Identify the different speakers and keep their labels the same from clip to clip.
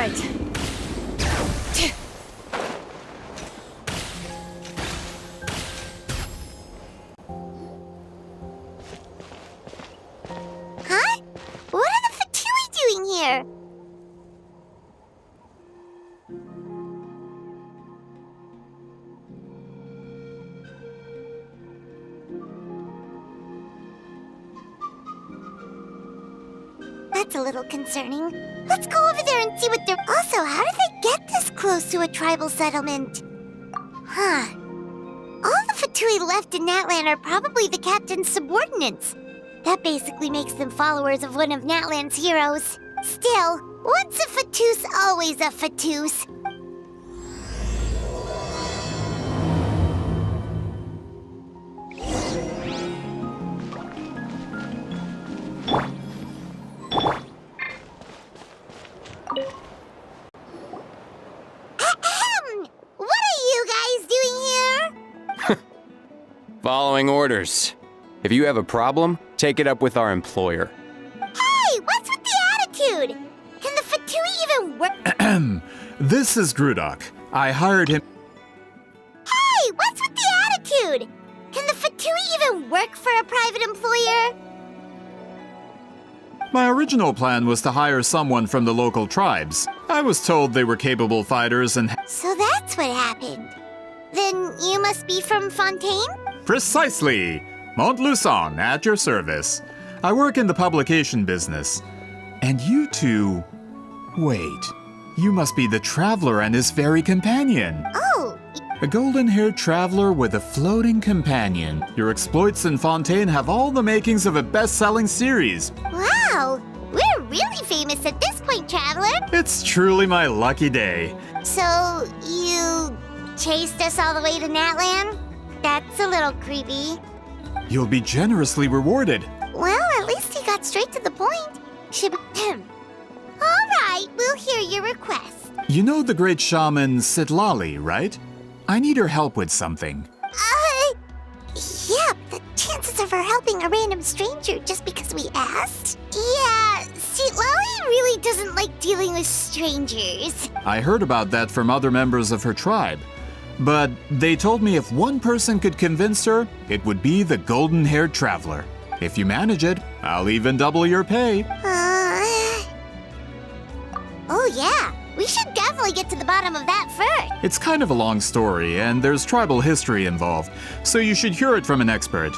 Speaker 1: right.
Speaker 2: Huh? What are the Fatui doing here? That's a little concerning. Let's go over there and see what they're... Also, how did they get this close to a tribal settlement? Huh. All the Fatui left in Natlan are probably the captain's subordinates. That basically makes them followers of one of Natlan's heroes. Still, once a Fatus, always a Fatus. What are you guys doing here?
Speaker 3: Following orders. If you have a problem, take it up with our employer.
Speaker 2: Hey, what's with the attitude? Can the Fatui even work?
Speaker 4: This is Grudok. I hired him.
Speaker 2: Hey, what's with the attitude? Can the Fatui even work for a private employer?
Speaker 4: My original plan was to hire someone from the local tribes. I was told they were capable fighters and...
Speaker 2: So that's what happened. Then you must be from Fontaine?
Speaker 4: Precisely! Montluçon, at your service. I work in the publication business. And you two... Wait. You must be the traveler and his fairy companion.
Speaker 2: Oh,
Speaker 4: A golden-haired traveler with a floating companion. Your exploits in Fontaine have all the makings of a best-selling series.
Speaker 2: wow. We're really famous at this point, Traveler.
Speaker 4: It's truly my lucky day.
Speaker 2: So, you chased us all the way to Natlan? That's a little creepy.
Speaker 4: You'll be generously rewarded.
Speaker 2: Well, at least he got straight to the point. All right, we'll hear your request.
Speaker 4: You know the great shaman Citlali, right? I need her help with something.
Speaker 2: Yeah, the chances of her helping a random stranger just because we asked? Yeah, Citlali really doesn't like dealing with strangers.
Speaker 4: I heard about that from other members of her tribe. But they told me if one person could convince her, it would be the golden-haired traveler. If you manage it, I'll even double your pay.
Speaker 2: Oh yeah, we should definitely get to the bottom of that first.
Speaker 4: It's kind of a long story, and there's tribal history involved, so you should hear it from an expert.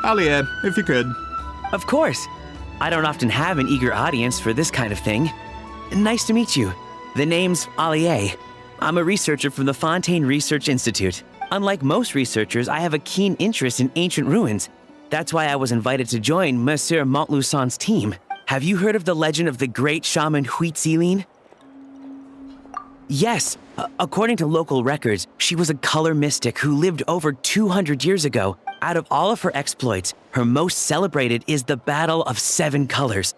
Speaker 4: Alie, if you could.
Speaker 5: Of course. I don't often have an eager audience for this kind of thing. Nice to meet you. The name's Alie. I'm a researcher from the Fontaine Research Institute. Unlike most researchers, I have a keen interest in ancient ruins. That's why I was invited to join Monsieur Montluçon's team. Have you heard of the legend of the great shaman Citlali? Yes. According to local records, she was a color mystic who lived over 200 years ago. Out of all of her exploits, her most celebrated is the Battle of Seven Colors.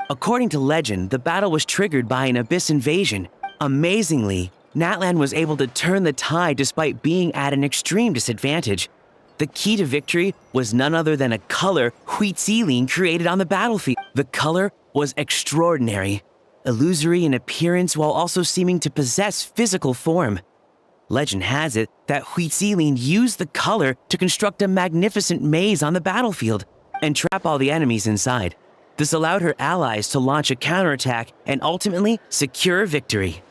Speaker 5: According to legend, the battle was triggered by an abyss invasion. Amazingly, Natlan was able to turn the tide despite being at an extreme disadvantage. The key to victory was none other than a color Citlali created on the battlefield. The color was extraordinary, illusory in appearance while also seeming to possess physical form. Legend has it that Citlali used the color to construct a magnificent maze on the battlefield and trap all the enemies inside. This allowed her allies to launch a counterattack and ultimately secure victory.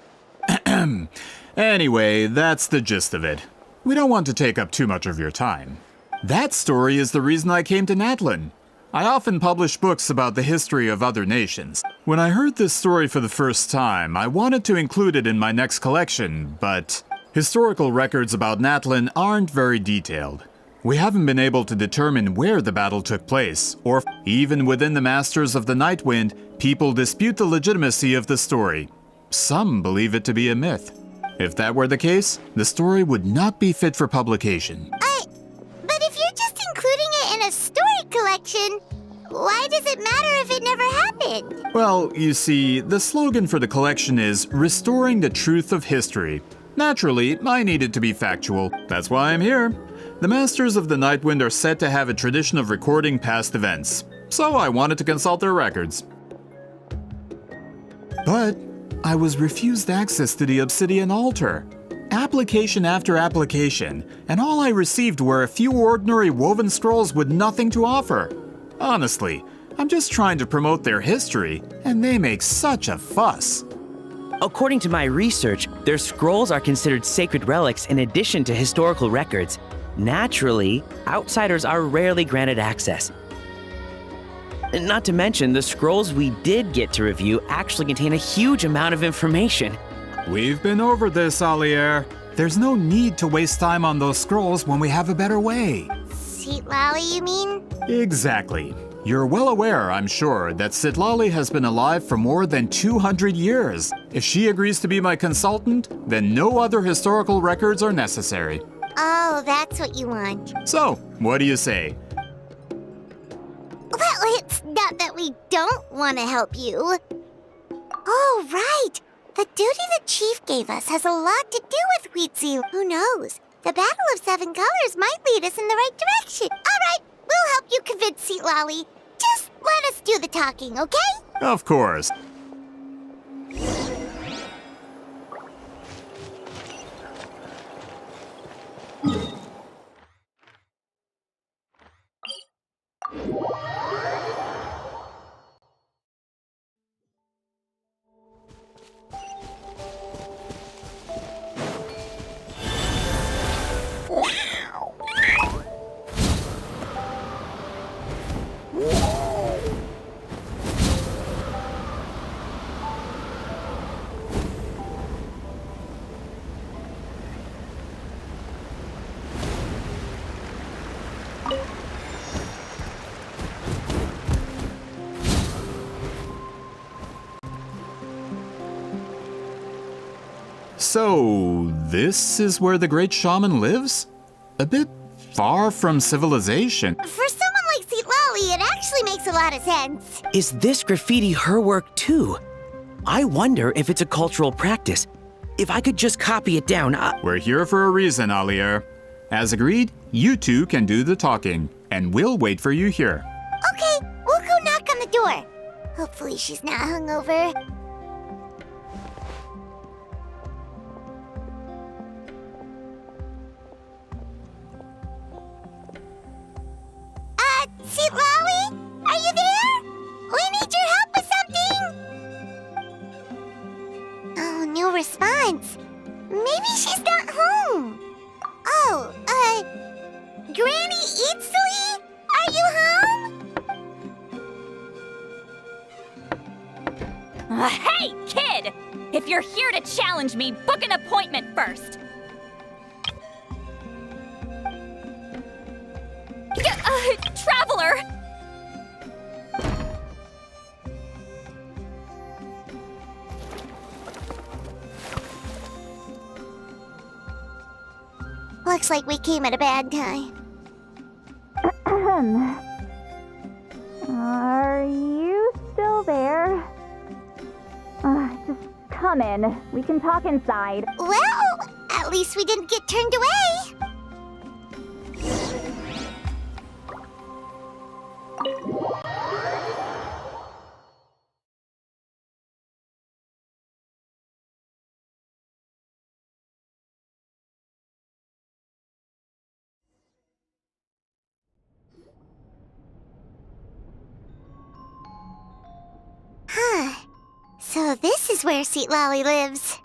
Speaker 4: Anyway, that's the gist of it. We don't want to take up too much of your time. That story is the reason I came to Natlan. I often publish books about the history of other nations. When I heard this story for the first time, I wanted to include it in my next collection, but historical records about Natlan aren't very detailed. We haven't been able to determine where the battle took place, or even within the Masters of the Nightwind, people dispute the legitimacy of the story. Some believe it to be a myth. If that were the case, the story would not be fit for publication.
Speaker 2: But if you're just including it in a story collection, why does it matter if it never happened?
Speaker 4: Well, you see, the slogan for the collection is Restoring the Truth of History. Naturally, I needed to be factual. That's why I'm here. The Masters of the Nightwind are said to have a tradition of recording past events, so I wanted to consult their records. But I was refused access to the obsidian altar. Application after application, and all I received were a few ordinary woven scrolls with nothing to offer. Honestly, I'm just trying to promote their history, and they make such a fuss.
Speaker 5: According to my research, their scrolls are considered sacred relics in addition to historical records. Naturally, outsiders are rarely granted access. Not to mention, the scrolls we did get to review actually contain a huge amount of information.
Speaker 4: We've been over this, Alier. There's no need to waste time on those scrolls when we have a better way.
Speaker 2: Citlali, you mean?
Speaker 4: Exactly. You're well aware, I'm sure, that Citlali has been alive for more than 200 years. If she agrees to be my consultant, then no other historical records are necessary.
Speaker 2: Oh, that's what you want.
Speaker 4: So, what do you say?
Speaker 2: Well, it's not that we don't want to help you. Oh, right. The duty the chief gave us has a lot to do with Wheatsy. Who knows? The Battle of Seven Colors might lead us in the right direction. All right, we'll help you convince Citlali. Just let us do the talking, okay?
Speaker 4: Of course. So, this is where the great shaman lives? A bit far from civilization.
Speaker 2: For someone like Citlali, it actually makes a lot of sense.
Speaker 5: Is this graffiti her work too? I wonder if it's a cultural practice. If I could just copy it down,
Speaker 4: We're here for a reason, Alier. As agreed, you two can do the talking, and we'll wait for you here.
Speaker 2: Okay, we'll go knock on the door. Hopefully she's not hungover. Citlali? Are you there? We need your help with something! Oh, no response. Maybe she's not home. Oh, Granny Citlali? Are you home?
Speaker 1: Hey, kid! If you're here to challenge me, book an appointment first. Traveler!
Speaker 2: Looks like we came at a bad time.
Speaker 1: Are you still there? Just come in. We can talk inside.
Speaker 2: Well, at least we didn't get turned away. Huh. So this is where Citlali lives.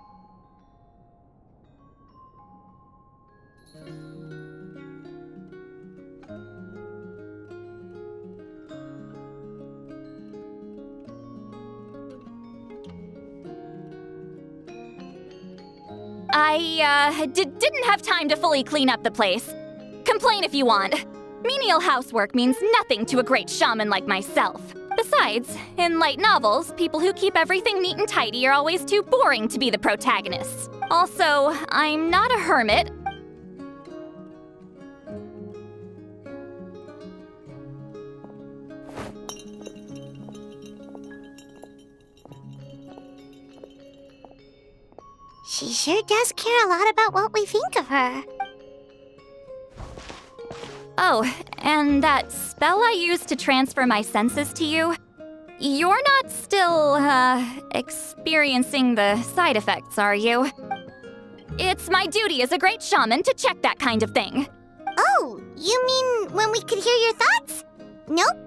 Speaker 1: I didn't have time to fully clean up the place. Complain if you want. Menial housework means nothing to a great shaman like myself. Besides, in light novels, people who keep everything neat and tidy are always too boring to be the protagonists. Also, I'm not a hermit.
Speaker 2: She sure does care a lot about what we think of her.
Speaker 1: Oh, and that spell I used to transfer my senses to you? you're not still, experiencing the side effects, are you? It's my duty as a great shaman to check that kind of thing.
Speaker 2: Oh, you mean when we could hear your thoughts? Nope.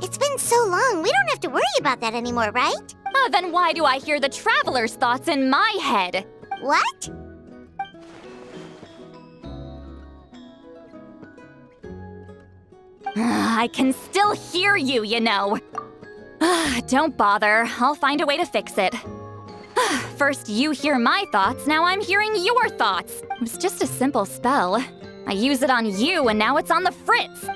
Speaker 2: It's been so long, we don't have to worry about that anymore, right?
Speaker 1: Then why do I hear the traveler's thoughts in my head?
Speaker 2: What?
Speaker 1: I can still hear you, you know. Don't bother, I'll find a way to fix it. First you hear my thoughts, now I'm hearing your thoughts. It was just a simple spell. I use it on you and now it's on the fritz.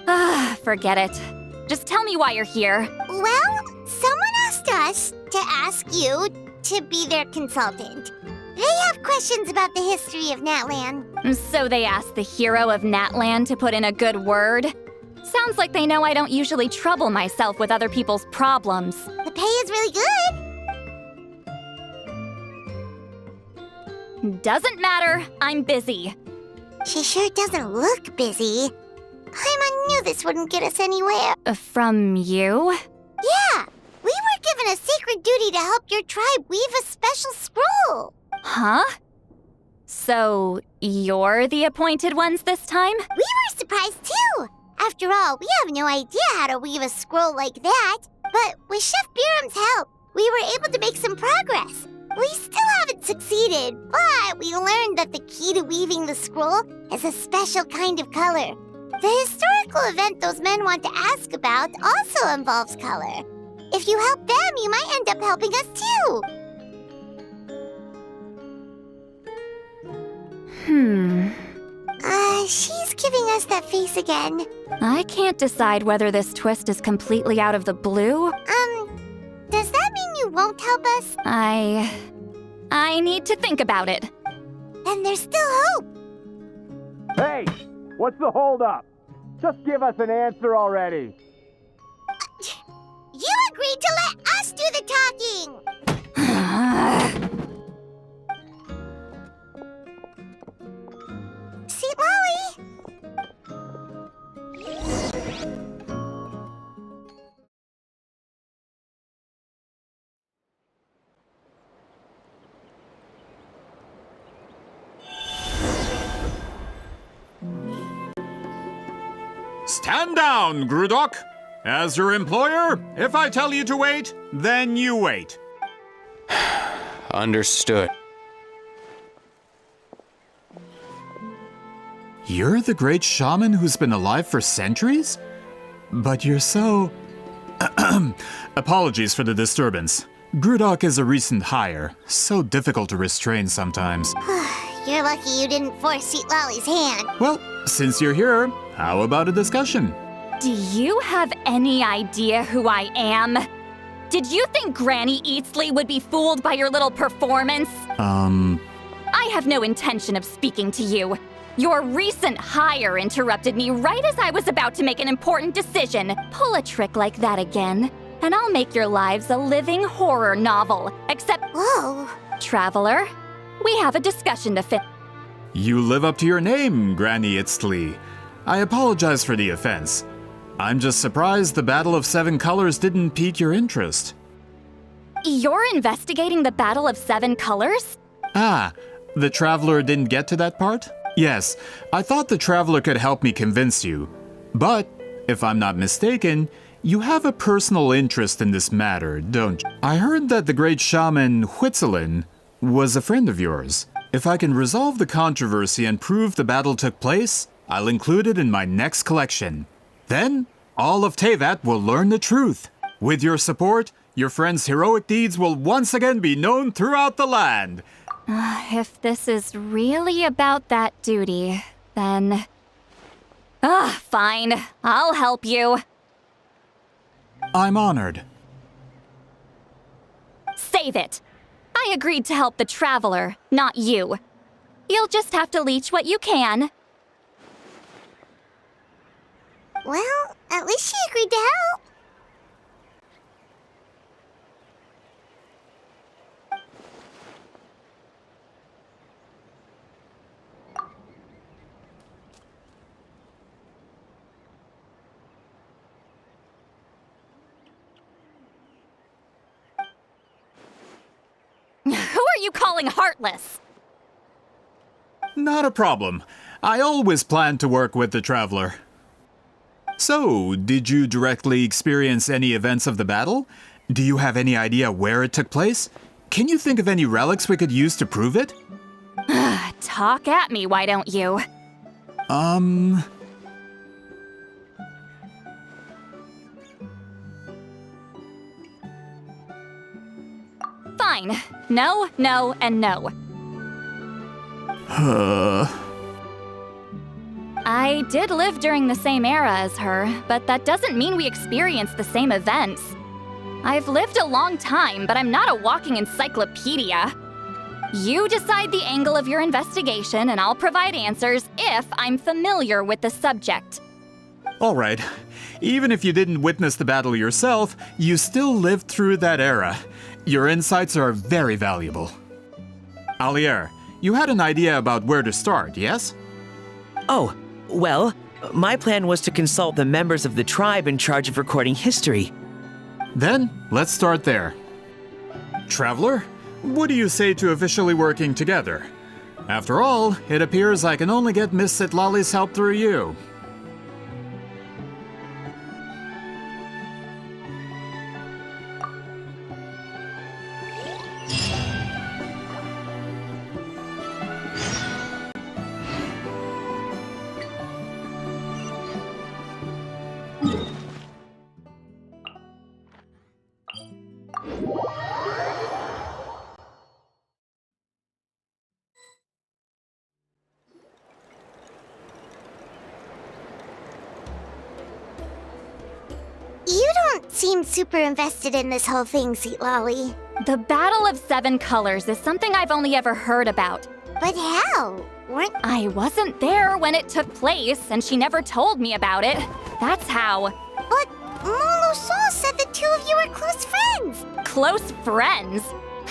Speaker 1: Forget it. Just tell me why you're here.
Speaker 2: Well, someone asked us to ask you to be their consultant. They have questions about the history of Natlan.
Speaker 1: So they asked the hero of Natlan to put in a good word? Sounds like they know I don't usually trouble myself with other people's problems.
Speaker 2: The pay is really good.
Speaker 1: Doesn't matter, I'm busy.
Speaker 2: She sure doesn't look busy. Paimon knew this wouldn't get us anywhere.
Speaker 1: From you?
Speaker 2: Yeah, we were given a sacred duty to help your tribe weave a special scroll.
Speaker 1: Huh? So, you're the appointed ones this time?
Speaker 2: We were surprised too. After all, we have no idea how to weave a scroll like that. But with Chef Biram's help, we were able to make some progress. We still haven't succeeded, but we learned that the key to weaving the scroll is a special kind of color. The historical event those men want to ask about also involves color. If you help them, you might end up helping us too. She's giving us that face again.
Speaker 1: I can't decide whether this twist is completely out of the blue.
Speaker 2: Does that mean you won't help us?
Speaker 1: I need to think about it.
Speaker 2: Then there's still hope.
Speaker 6: Hey, what's the holdup? Just give us an answer already.
Speaker 2: You agreed to let us do the talking. Citlali!
Speaker 4: Stand down, Grudok. As your employer, if I tell you to wait, then you wait.
Speaker 3: Understood.
Speaker 4: You're the great shaman who's been alive for centuries? But you're so... Apologies for the disturbance. Grudok is a recent hire, so difficult to restrain sometimes.
Speaker 2: You're lucky you didn't force Citlali's hand.
Speaker 4: Well, since you're here, how about a discussion?
Speaker 1: Do you have any idea who I am? Did you think Granny Eatsley would be fooled by your little performance? I have no intention of speaking to you. Your recent hire interrupted me right as I was about to make an important decision. Pull a trick like that again, and I'll make your lives a living horror novel. Except,
Speaker 2: Whoa.
Speaker 1: Traveler, we have a discussion to fit.
Speaker 4: You live up to your name, Granny Itztli. I apologize for the offense. I'm just surprised the Battle of Seven Colors didn't pique your interest.
Speaker 1: You're investigating the Battle of Seven Colors?
Speaker 4: Ah, the Traveler didn't get to that part? Yes, I thought the Traveler could help me convince you. But, if I'm not mistaken, you have a personal interest in this matter, don't you? I heard that the great shaman Huitzilin was a friend of yours. If I can resolve the controversy and prove the battle took place, I'll include it in my next collection. Then, all of Teyvat will learn the truth. With your support, your friend's heroic deeds will once again be known throughout the land.
Speaker 1: If this is really about that duty, then... fine. I'll help you.
Speaker 4: I'm honored.
Speaker 1: Save it. I agreed to help the Traveler, not you. You'll just have to leech what you can.
Speaker 2: Well, at least she agreed to help.
Speaker 1: you calling heartless?
Speaker 4: Not a problem. I always planned to work with the Traveler. So, did you directly experience any events of the battle? Do you have any idea where it took place? Can you think of any relics we could use to prove it?
Speaker 1: Talk at me, why don't you? Fine. No, no, and no. I did live during the same era as her, but that doesn't mean we experienced the same events. I've lived a long time, but I'm not a walking encyclopedia. You decide the angle of your investigation, and I'll provide answers if I'm familiar with the subject.
Speaker 4: All right. Even if you didn't witness the battle yourself, you still lived through that era. Your insights are very valuable. Alier, you had an idea about where to start, yes?
Speaker 5: Oh, well, my plan was to consult the members of the tribe in charge of recording history.
Speaker 4: Then, let's start there. Traveler, what do you say to officially working together? After all, it appears I can only get Miss Citlali's help through you.
Speaker 2: You don't seem super invested in this whole thing, Citlali.
Speaker 1: The Battle of Seven Colors is something I've only ever heard about.
Speaker 2: But how? Weren't...
Speaker 1: I wasn't there when it took place, and she never told me about it. That's how.
Speaker 2: But Molo-san said the two of you were close friends.
Speaker 1: Close friends?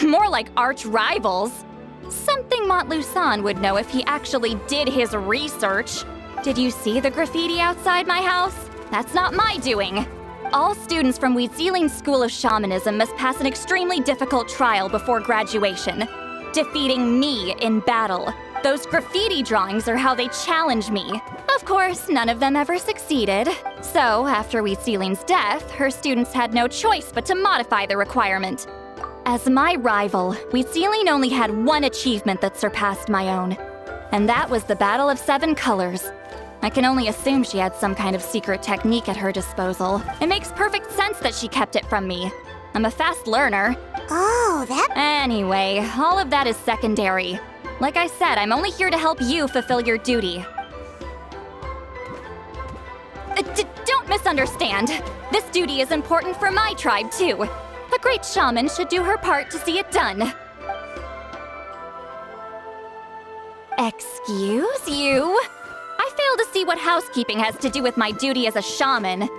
Speaker 1: More like arch rivals. Something Montlusan would know if he actually did his research. Did you see the graffiti outside my house? That's not my doing. All students from Weeziling's School of Shamanism must pass an extremely difficult trial before graduation, defeating me in battle. Those graffiti drawings are how they challenge me. Of course, none of them ever succeeded. So, after Weeziling's death, her students had no choice but to modify the requirement. As my rival, Weeziling only had one achievement that surpassed my own, and that was the Battle of Seven Colors. I can only assume she had some kind of secret technique at her disposal. It makes perfect sense that she kept it from me. I'm a fast learner.
Speaker 2: Oh, that...
Speaker 1: Anyway, all of that is secondary. Like I said, I'm only here to help you fulfill your duty. Don't misunderstand. This duty is important for my tribe, too. A great shaman should do her part to see it done. Excuse you? I fail to see what housekeeping has to do with my duty as a shaman.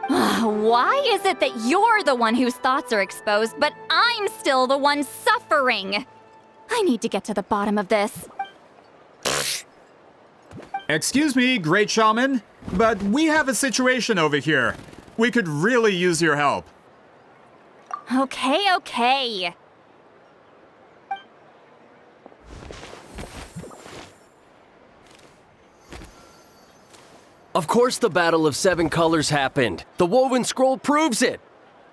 Speaker 1: Why is it that you're the one whose thoughts are exposed, but I'm still the one suffering? I need to get to the bottom of this.
Speaker 4: Excuse me, Great Shaman, but we have a situation over here. We could really use your help.
Speaker 1: Okay.
Speaker 7: Of course the Battle of Seven Colors happened. The woven scroll proves it.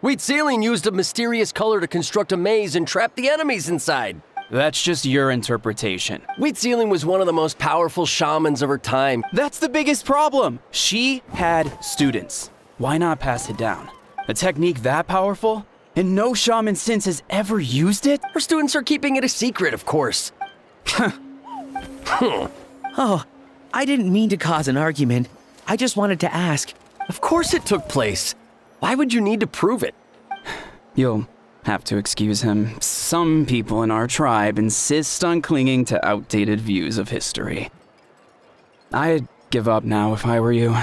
Speaker 7: Weeziling used a mysterious color to construct a maze and trap the enemies inside.
Speaker 8: That's just your interpretation.
Speaker 7: Weeziling was one of the most powerful shamans of her time.
Speaker 8: That's the biggest problem. She had students. Why not pass it down? A technique that powerful? And no shaman since has ever used it?
Speaker 7: Her students are keeping it a secret, of course.
Speaker 5: Oh, I didn't mean to cause an argument. I just wanted to ask.
Speaker 7: Of course it took place. Why would you need to prove it?
Speaker 8: You'll have to excuse him. Some people in our tribe insist on clinging to outdated views of history. I'd give up now if I were you.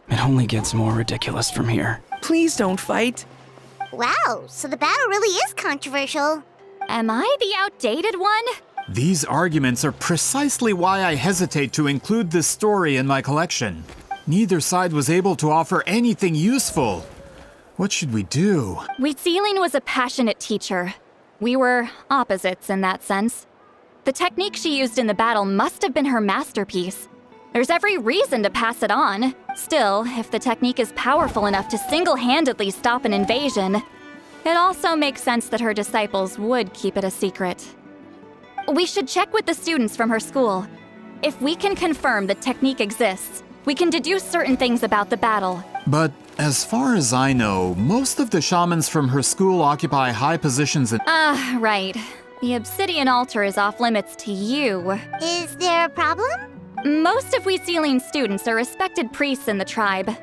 Speaker 8: It only gets more ridiculous from here.
Speaker 5: Please don't fight.
Speaker 2: Wow, so the battle really is controversial.
Speaker 1: Am I the outdated one?
Speaker 4: These arguments are precisely why I hesitate to include this story in my collection. Neither side was able to offer anything useful. What should we do?
Speaker 1: Citlali was a passionate teacher. We were opposites in that sense. The technique she used in the battle must have been her masterpiece. There's every reason to pass it on. Still, if the technique is powerful enough to single-handedly stop an invasion, it also makes sense that her disciples would keep it a secret. We should check with the students from her school. If we can confirm the technique exists, we can deduce certain things about the battle.
Speaker 4: But as far as I know, most of the shamans from her school occupy high positions in—
Speaker 1: Right. The obsidian altar is off limits to you.
Speaker 2: Is there a problem?
Speaker 1: Most of Citlali's students are respected priests in the tribe.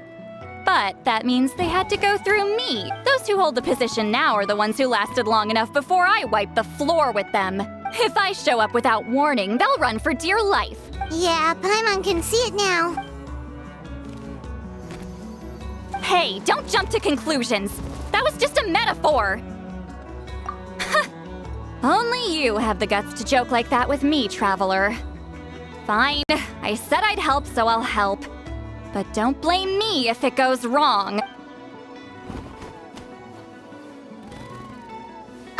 Speaker 1: But that means they had to go through me. Those who hold the position now are the ones who lasted long enough before I wiped the floor with them. If I show up without warning, they'll run for dear life.
Speaker 2: Yeah, Paimon can see it now.
Speaker 1: Hey, don't jump to conclusions. That was just a metaphor. Only you have the guts to joke like that with me, traveler. Fine, I said I'd help, so I'll help. But don't blame me if it goes wrong.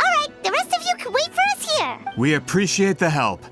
Speaker 2: Alright, the rest of you can wait for us here.
Speaker 4: We appreciate the help.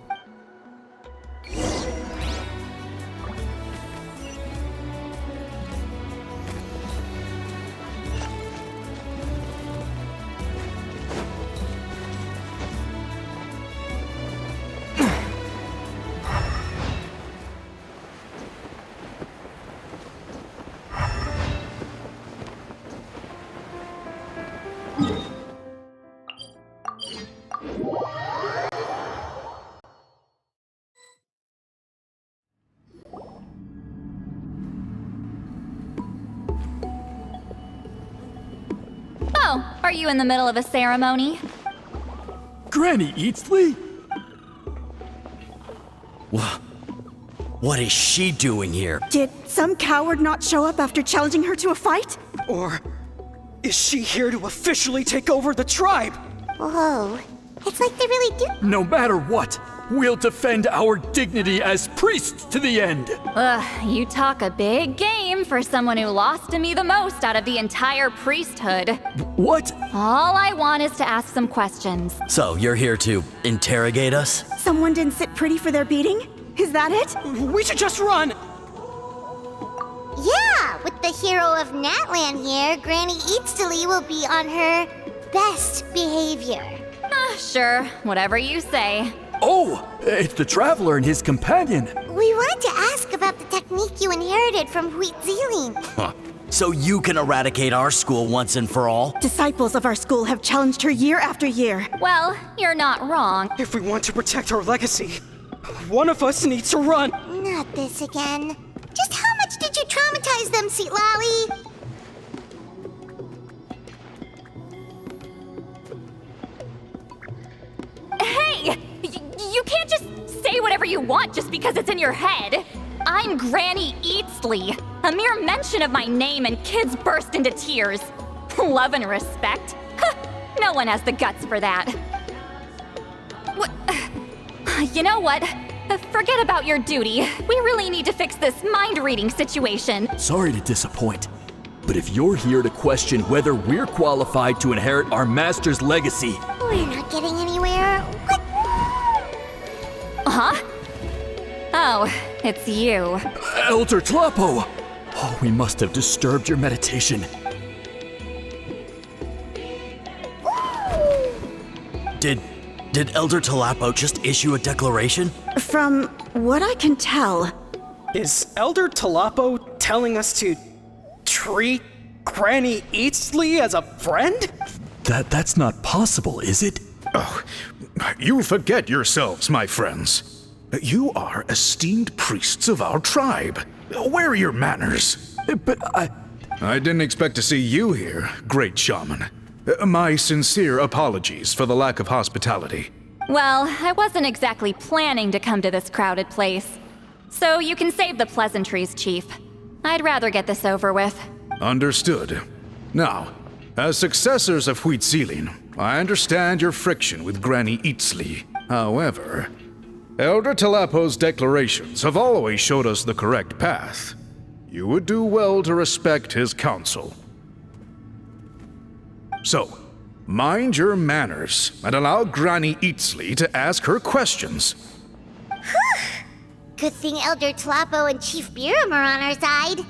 Speaker 1: Oh, are you in the middle of a ceremony?
Speaker 9: Granny Citlali?
Speaker 10: What is she doing here?
Speaker 11: Did some coward not show up after challenging her to a fight?
Speaker 9: Or is she here to officially take over the tribe?
Speaker 2: Whoa, it's like they really do.
Speaker 9: No matter what, we'll defend our dignity as priests to the end.
Speaker 1: You talk a big game for someone who lost to me the most out of the entire priesthood.
Speaker 9: What?
Speaker 1: All I want is to ask some questions.
Speaker 10: So, you're here to interrogate us?
Speaker 11: Someone didn't sit pretty for their beating? Is that it?
Speaker 9: We should just run!
Speaker 2: Yeah, with the hero of Natlan here, Granny Citlali will be on her best behavior.
Speaker 1: Sure, whatever you say.
Speaker 9: Oh, it's the traveler and his companion.
Speaker 2: We wanted to ask about the technique you inherited from Citlali.
Speaker 10: So you can eradicate our school once and for all?
Speaker 11: Disciples of our school have challenged her year after year.
Speaker 1: Well, you're not wrong.
Speaker 9: If we want to protect our legacy, one of us needs to run.
Speaker 2: Not this again. Just how much did you traumatize them, Citlali?
Speaker 1: Hey! You can't just say whatever you want just because it's in your head. I'm Granny Citlali. A mere mention of my name and kids burst into tears. Love and respect? No one has the guts for that. What? You know what? Forget about your duty. We really need to fix this mind-reading situation.
Speaker 9: Sorry to disappoint, but if you're here to question whether we're qualified to inherit our master's legacy...
Speaker 2: We're not getting anywhere. What?
Speaker 1: Huh? Oh, it's you.
Speaker 9: Elder Tlapo! Oh, we must have disturbed your meditation.
Speaker 10: Did Elder Tlapo just issue a declaration?
Speaker 11: From what I can tell,
Speaker 12: Is Elder Tlapo telling us to treat Granny Citlali as a friend?
Speaker 9: That's not possible, is it?
Speaker 13: Oh, you forget yourselves, my friends. You are esteemed priests of our tribe. Where are your manners?
Speaker 9: But
Speaker 13: I didn't expect to see you here, great shaman. My sincere apologies for the lack of hospitality.
Speaker 1: Well, I wasn't exactly planning to come to this crowded place. So you can save the pleasantries, Chief. I'd rather get this over with.
Speaker 13: Understood. Now, as successors of Citlali, I understand your friction with Granny Citlali. However, Elder Tlapo's declarations have always showed us the correct path. You would do well to respect his counsel. So, mind your manners and allow Granny Eatsley to ask her questions.
Speaker 2: Good thing Elder Tlapo and Chief Biram are on our side.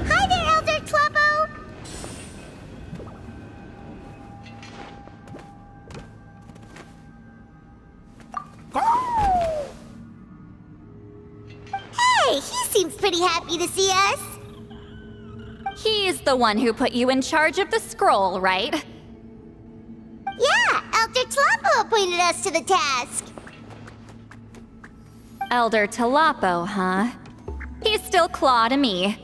Speaker 2: Hi there, Elder Tlapo! Hey, he seems pretty happy to see us.
Speaker 1: He's the one who put you in charge of the scroll, right?
Speaker 2: Yeah, Elder Tlapo appointed us to the task.
Speaker 1: Elder Tlapo, huh? He's still Claw to me.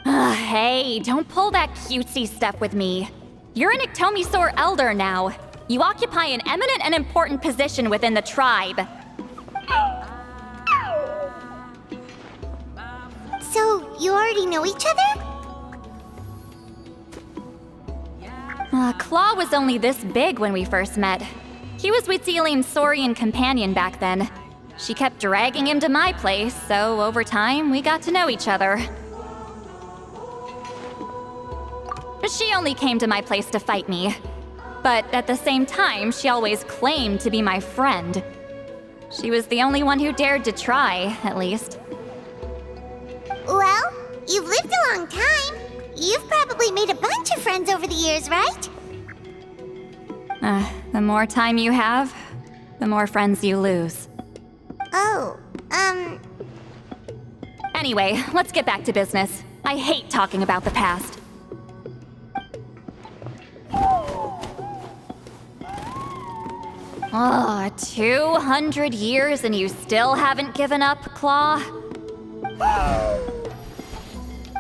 Speaker 1: Hey, don't pull that cutesy stuff with me. You're an Iktomi-Sor Elder now. You occupy an eminent and important position within the tribe.
Speaker 2: So, you already know each other?
Speaker 1: Claw was only this big when we first met. He was Witziline's Saurian companion back then. She kept dragging him to my place, so over time, we got to know each other. She only came to my place to fight me. But at the same time, she always claimed to be my friend. She was the only one who dared to try, at least.
Speaker 2: Well, you've lived a long time. You've probably made a bunch of friends over the years, right?
Speaker 1: The more time you have, the more friends you lose.
Speaker 2: Oh,
Speaker 1: Anyway, let's get back to business. I hate talking about the past. Oh, 200 years and you still haven't given up, Claw?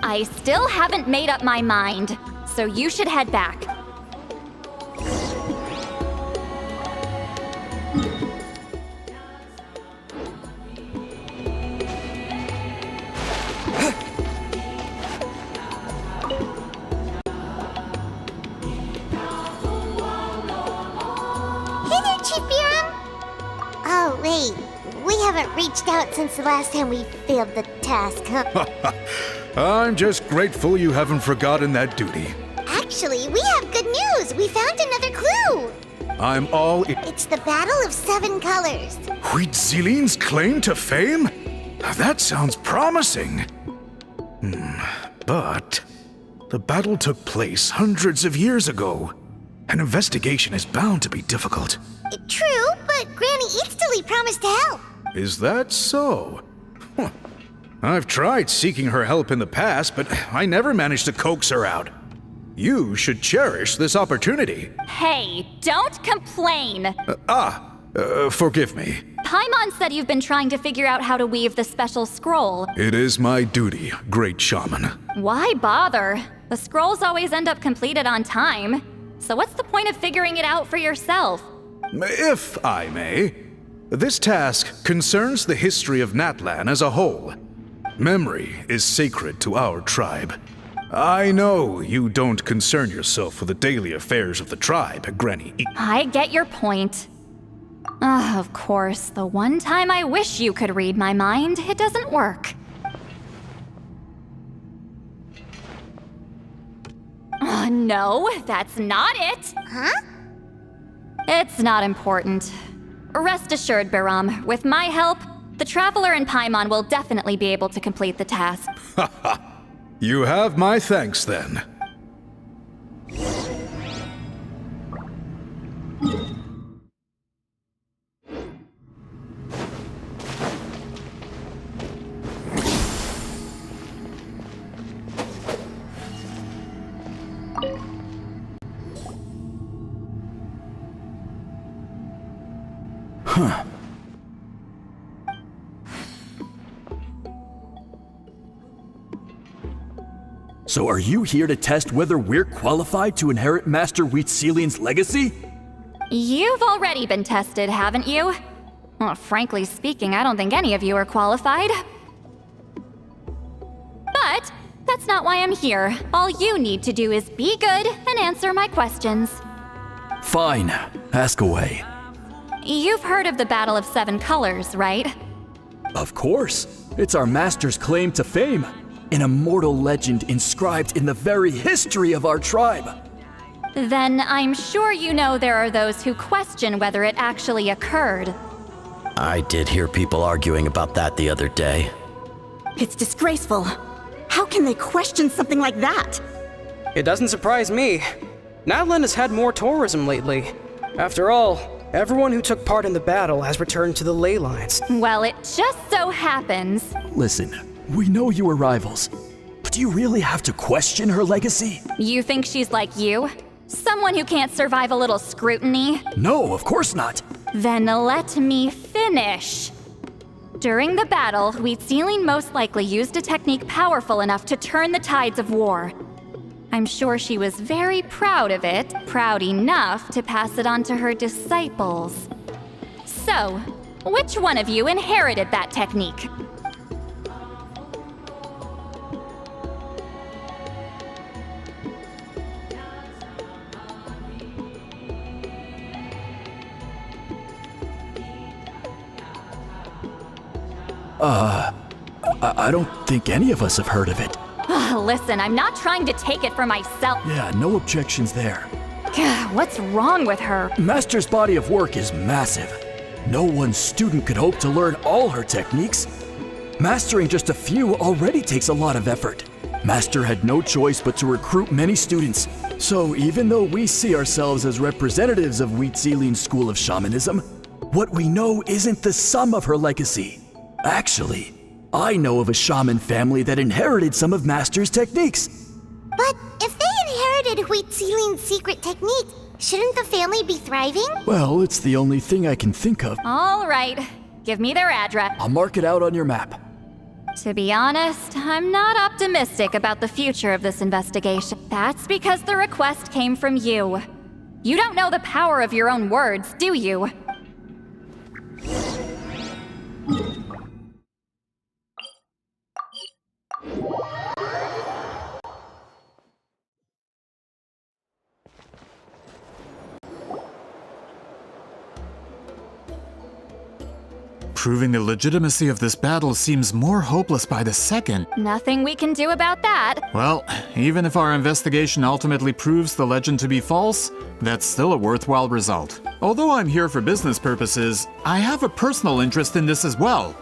Speaker 1: I still haven't made up my mind, so you should head back.
Speaker 2: Hey there, Chief Biram! Oh, wait. We haven't reached out since the last time we failed the task, huh?
Speaker 13: I'm just grateful you haven't forgotten that duty.
Speaker 2: Actually, we have good news! We found another clue!
Speaker 13: I'm all
Speaker 2: It's the Battle of Seven Colors.
Speaker 13: Huitziline's claim to fame? That sounds promising. But the battle took place hundreds of years ago. An investigation is bound to be difficult.
Speaker 2: True, but Granny Eatsley promised to help.
Speaker 13: Is that so? Huh. I've tried seeking her help in the past, but I never managed to coax her out. You should cherish this opportunity.
Speaker 1: Hey, don't complain!
Speaker 13: Forgive me.
Speaker 1: Paimon said you've been trying to figure out how to weave the special scroll.
Speaker 13: It is my duty, great shaman.
Speaker 1: Why bother? The scrolls always end up completed on time. So what's the point of figuring it out for yourself?
Speaker 13: If I may, this task concerns the history of Natlan as a whole. Memory is sacred to our tribe. I know you don't concern yourself with the daily affairs of the tribe, Granny.
Speaker 1: I get your point. Of course, the one time I wish you could read my mind, it doesn't work. No, that's not it.
Speaker 2: Huh?
Speaker 1: It's not important. Rest assured, Biram, with my help, the Traveler and Paimon will definitely be able to complete the task.
Speaker 13: You have my thanks then.
Speaker 9: So are you here to test whether we're qualified to inherit Master Huitziline's legacy?
Speaker 1: You've already been tested, haven't you? Well, frankly speaking, I don't think any of you are qualified. That's not why I'm here. All you need to do is be good and answer my questions.
Speaker 9: Fine. Ask away.
Speaker 1: You've heard of the Battle of Seven Colors, right?
Speaker 9: Of course. It's our master's claim to fame. An immortal legend inscribed in the very history of our tribe.
Speaker 1: Then I'm sure you know there are those who question whether it actually occurred.
Speaker 10: I did hear people arguing about that the other day.
Speaker 11: It's disgraceful. How can they question something like that?
Speaker 12: It doesn't surprise me. Natlan has had more tourism lately. After all, everyone who took part in the battle has returned to the ley lines.
Speaker 1: Well, it just so happens.
Speaker 9: Listen, we know you were rivals, but do you really have to question her legacy?
Speaker 1: You think she's like you? Someone who can't survive a little scrutiny?
Speaker 9: No, of course not.
Speaker 1: Then let me finish. During the battle, Citlali most likely used a technique powerful enough to turn the tides of war. I'm sure she was very proud of it, proud enough to pass it on to her disciples. So, which one of you inherited that technique?
Speaker 9: I don't think any of us have heard of it.
Speaker 1: Listen, I'm not trying to take it for myself.
Speaker 9: Yeah, no objections there.
Speaker 1: What's wrong with her?
Speaker 9: Master's body of work is massive. No one student could hope to learn all her techniques. Mastering just a few already takes a lot of effort. Master had no choice but to recruit many students. So even though we see ourselves as representatives of Citlali's school of shamanism, what we know isn't the sum of her legacy. Actually, I know of a shaman family that inherited some of Master's techniques.
Speaker 2: But if they inherited Citlali's secret technique, shouldn't the family be thriving?
Speaker 9: Well, it's the only thing I can think of.
Speaker 1: All right, give me their address.
Speaker 9: I'll mark it out on your map.
Speaker 1: To be honest, I'm not optimistic about the future of this investigation. That's because the request came from you. You don't know the power of your own words, do you?
Speaker 4: Proving the legitimacy of this battle seems more hopeless by the second.
Speaker 1: Nothing we can do about that.
Speaker 4: Well, even if our investigation ultimately proves the legend to be false, that's still a worthwhile result. Although I'm here for business purposes, I have a personal interest in this as well.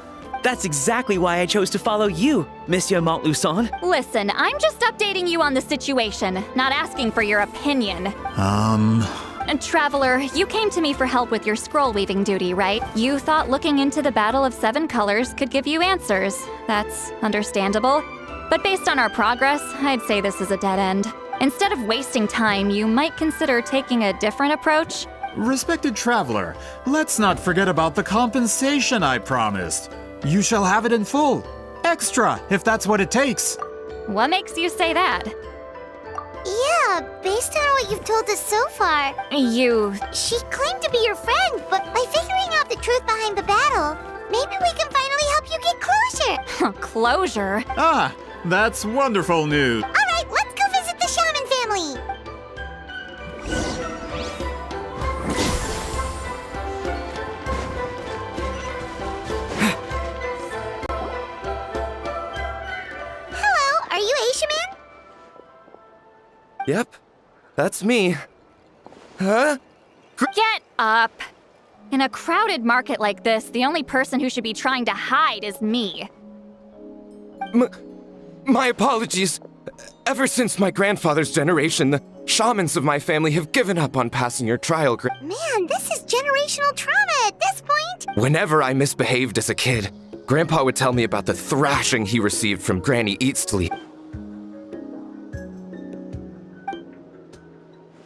Speaker 5: That's exactly why I chose to follow you, Monsieur Montluçon.
Speaker 1: Listen, I'm just updating you on the situation, not asking for your opinion. Traveler, you came to me for help with your scroll weaving duty, right? You thought looking into the Battle of Seven Colors could give you answers. That's understandable. But based on our progress, I'd say this is a dead end. Instead of wasting time, you might consider taking a different approach.
Speaker 4: Respected traveler, let's not forget about the compensation I promised. You shall have it in full. Extra, if that's what it takes.
Speaker 1: What makes you say that?
Speaker 2: Yeah, based on what you've told us so far.
Speaker 1: She
Speaker 2: claimed to be your friend, but by figuring out the truth behind the battle, maybe we can finally help you get closure.
Speaker 1: Closure?
Speaker 4: Ah, that's wonderful news.
Speaker 2: All right, let's go visit the shaman family. Hello, are you a shaman?
Speaker 14: Yep, that's me. Huh?
Speaker 1: Get up! In a crowded market like this, the only person who should be trying to hide is me.
Speaker 14: My apologies. Ever since my grandfather's generation, the shamans of my family have given up on passing your trial.
Speaker 2: Man, this is generational trauma at this point.
Speaker 14: Whenever I misbehaved as a kid, Grandpa would tell me about the thrashing he received from Granny Citlali.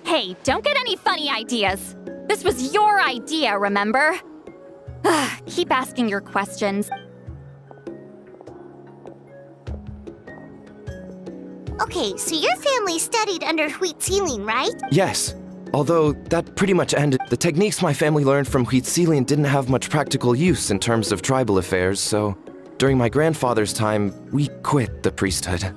Speaker 1: Hey, don't get any funny ideas. This was your idea, remember? Keep asking your questions.
Speaker 2: Okay, so your family studied under Citlali, right?
Speaker 14: Yes, although that pretty much ended. The techniques my family learned from Citlali didn't have much practical use in terms of tribal affairs, so during my grandfather's time, we quit the priesthood.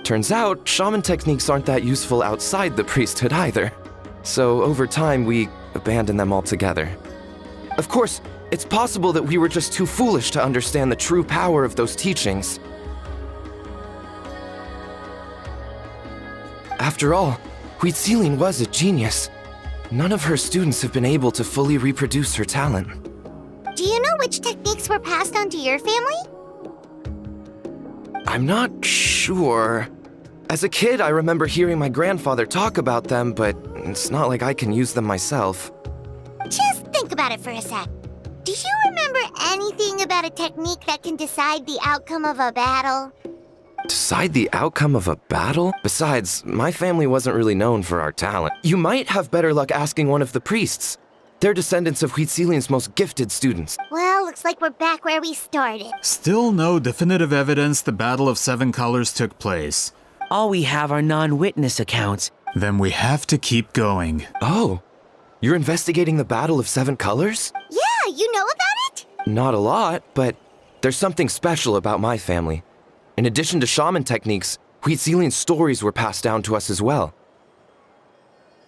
Speaker 14: Turns out, shaman techniques aren't that useful outside the priesthood either. So over time, we abandoned them altogether. Of course, it's possible that we were just too foolish to understand the true power of those teachings. After all, Citlali was a genius. None of her students have been able to fully reproduce her talent.
Speaker 2: Do you know which techniques were passed on to your family?
Speaker 14: I'm not sure. As a kid, I remember hearing my grandfather talk about them, but it's not like I can use them myself.
Speaker 2: Just think about it for a sec. Do you remember anything about a technique that can decide the outcome of a battle?
Speaker 14: Decide the outcome of a battle? Besides, my family wasn't really known for our talent. You might have better luck asking one of the priests. They're descendants of Citlali's most gifted students.
Speaker 2: Well, looks like we're back where we started.
Speaker 4: Still no definitive evidence the Battle of Seven Colors took place.
Speaker 5: All we have are non-witness accounts.
Speaker 4: Then we have to keep going.
Speaker 14: Oh, you're investigating the Battle of Seven Colors?
Speaker 2: Yeah, you know about it?
Speaker 14: Not a lot, but there's something special about my family. In addition to shaman techniques, Citlali's stories were passed down to us as well.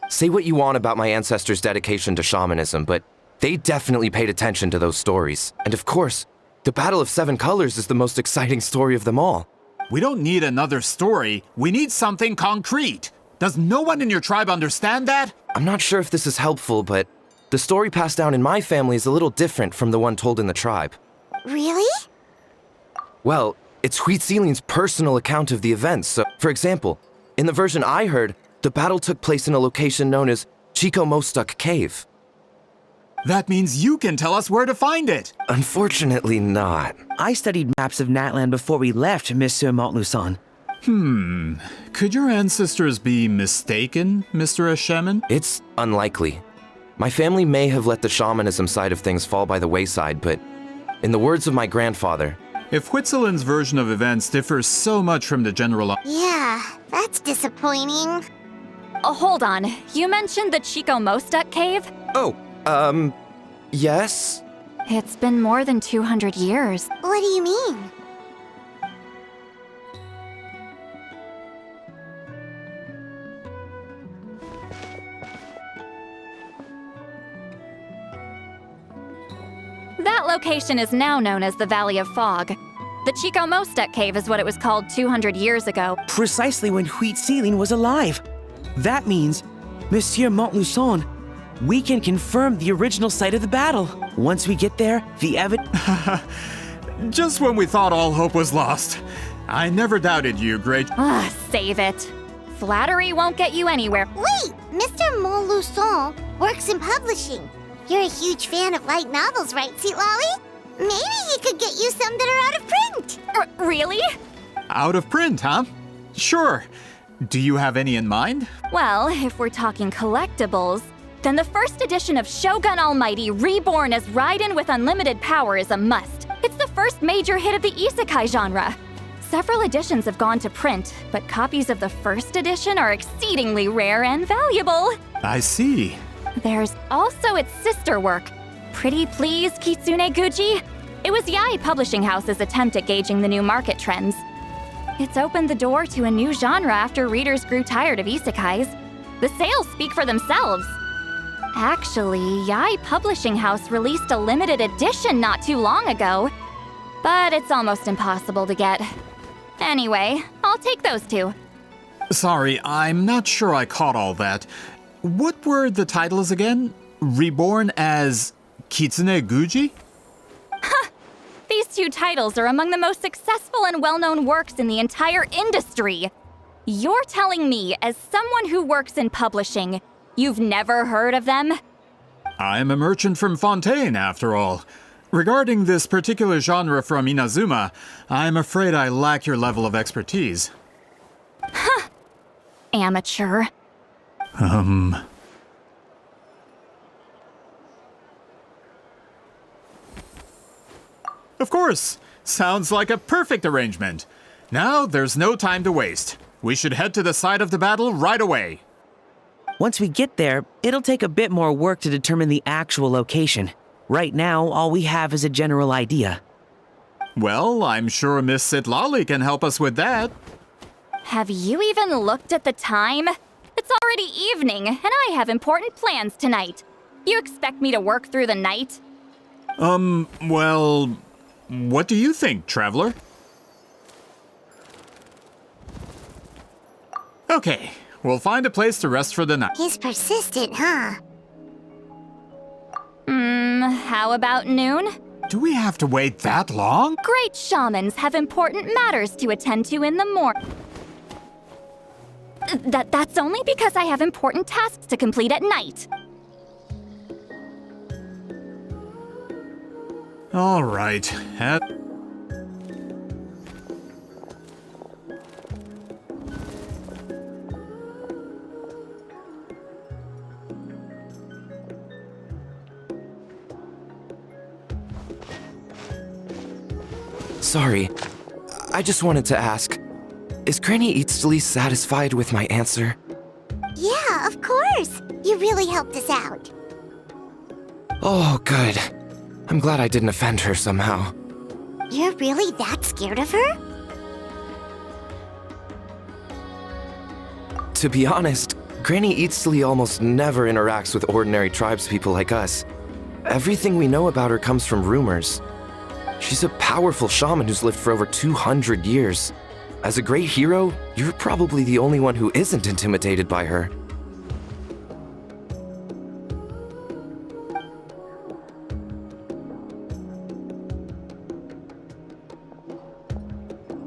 Speaker 14: Say what you want about my ancestors' dedication to shamanism, but they definitely paid attention to those stories. And of course, the Battle of Seven Colors is the most exciting story of them all.
Speaker 4: We don't need another story. We need something concrete. Does no one in your tribe understand that?
Speaker 14: I'm not sure if this is helpful, but the story passed down in my family is a little different from the one told in the tribe.
Speaker 2: Really?
Speaker 14: Well, it's Citlali's personal account of the events. So, for example, in the version I heard, the battle took place in a location known as Mostuk Cave.
Speaker 4: That means you can tell us where to find it.
Speaker 14: Unfortunately not.
Speaker 5: I studied maps of Natlan before we left, Monsieur Montluçon.
Speaker 4: Could your ancestors be mistaken, Mr. Shaman?
Speaker 14: It's unlikely. My family may have let the shamanism side of things fall by the wayside, but in the words of my grandfather,
Speaker 4: if Citlali's version of events differs so much from the general...
Speaker 2: Yeah, that's disappointing.
Speaker 1: Hold on. You mentioned the Mostuk Cave?
Speaker 14: Oh, yes?
Speaker 1: It's been more than 200 years.
Speaker 2: What do you mean?
Speaker 1: That location is now known as the Valley of Fog. The Mostuk Cave is what it was called 200 years ago.
Speaker 5: Precisely when Citlali was alive. That means, Monsieur Montluçon, we can confirm the original site of the battle. Once we get there, the evidence...
Speaker 4: Just when we thought all hope was lost. I never doubted you, great...
Speaker 1: Save it. Flattery won't get you anywhere.
Speaker 2: Wait, Mr. Montluçon works in publishing. You're a huge fan of light novels, right, Citlali? Maybe he could get you some that are out of print.
Speaker 1: Really?
Speaker 4: Out of print, huh? Sure. Do you have any in mind?
Speaker 1: Well, if we're talking collectibles, then the first edition of Shogun Almighty Reborn as Raiden with Unlimited Power is a must. It's the first major hit of the isekai genre. Several editions have gone to print, but copies of the first edition are exceedingly rare and valuable.
Speaker 4: I see.
Speaker 1: There's also its sister work, Pretty Please Kitsune Guji. It was Yae Publishing House's attempt at gauging the new market trends. It's opened the door to a new genre after readers grew tired of isekais. The sales speak for themselves. Actually, Yae Publishing House released a limited edition not too long ago, but it's almost impossible to get. Anyway, I'll take those two.
Speaker 4: Sorry, I'm not sure I caught all that. What were the titles again? Reborn as Kitsune Guji?
Speaker 1: These two titles are among the most successful and well-known works in the entire industry. You're telling me, as someone who works in publishing, you've never heard of them?
Speaker 4: I'm a merchant from Fontaine, after all. Regarding this particular genre from Inazuma, I'm afraid I lack your level of expertise.
Speaker 1: Amateur.
Speaker 4: Of course! Sounds like a perfect arrangement. Now, there's no time to waste. We should head to the site of the battle right away.
Speaker 5: Once we get there, it'll take a bit more work to determine the actual location. Right now, all we have is a general idea.
Speaker 4: Well, I'm sure Miss Citlali can help us with that.
Speaker 1: Have you even looked at the time? It's already evening, and I have important plans tonight. You expect me to work through the night?
Speaker 4: Well, what do you think, traveler? Okay, we'll find a place to rest for the night.
Speaker 2: He's persistent, huh?
Speaker 1: How about noon?
Speaker 4: Do we have to wait that long?
Speaker 1: Great shamans have important matters to attend to in the morning. That's only because I have important tasks to complete at night.
Speaker 4: All right.
Speaker 14: Sorry, I just wanted to ask, is Granny Citlali satisfied with my answer?
Speaker 2: Yeah, of course. You really helped us out.
Speaker 14: Oh, good. I'm glad I didn't offend her somehow.
Speaker 2: You're really that scared of her?
Speaker 14: To be honest, Granny Citlali almost never interacts with ordinary tribespeople like us. Everything we know about her comes from rumors. She's a powerful shaman who's lived for over 200 years. As a great hero, you're probably the only one who isn't intimidated by her.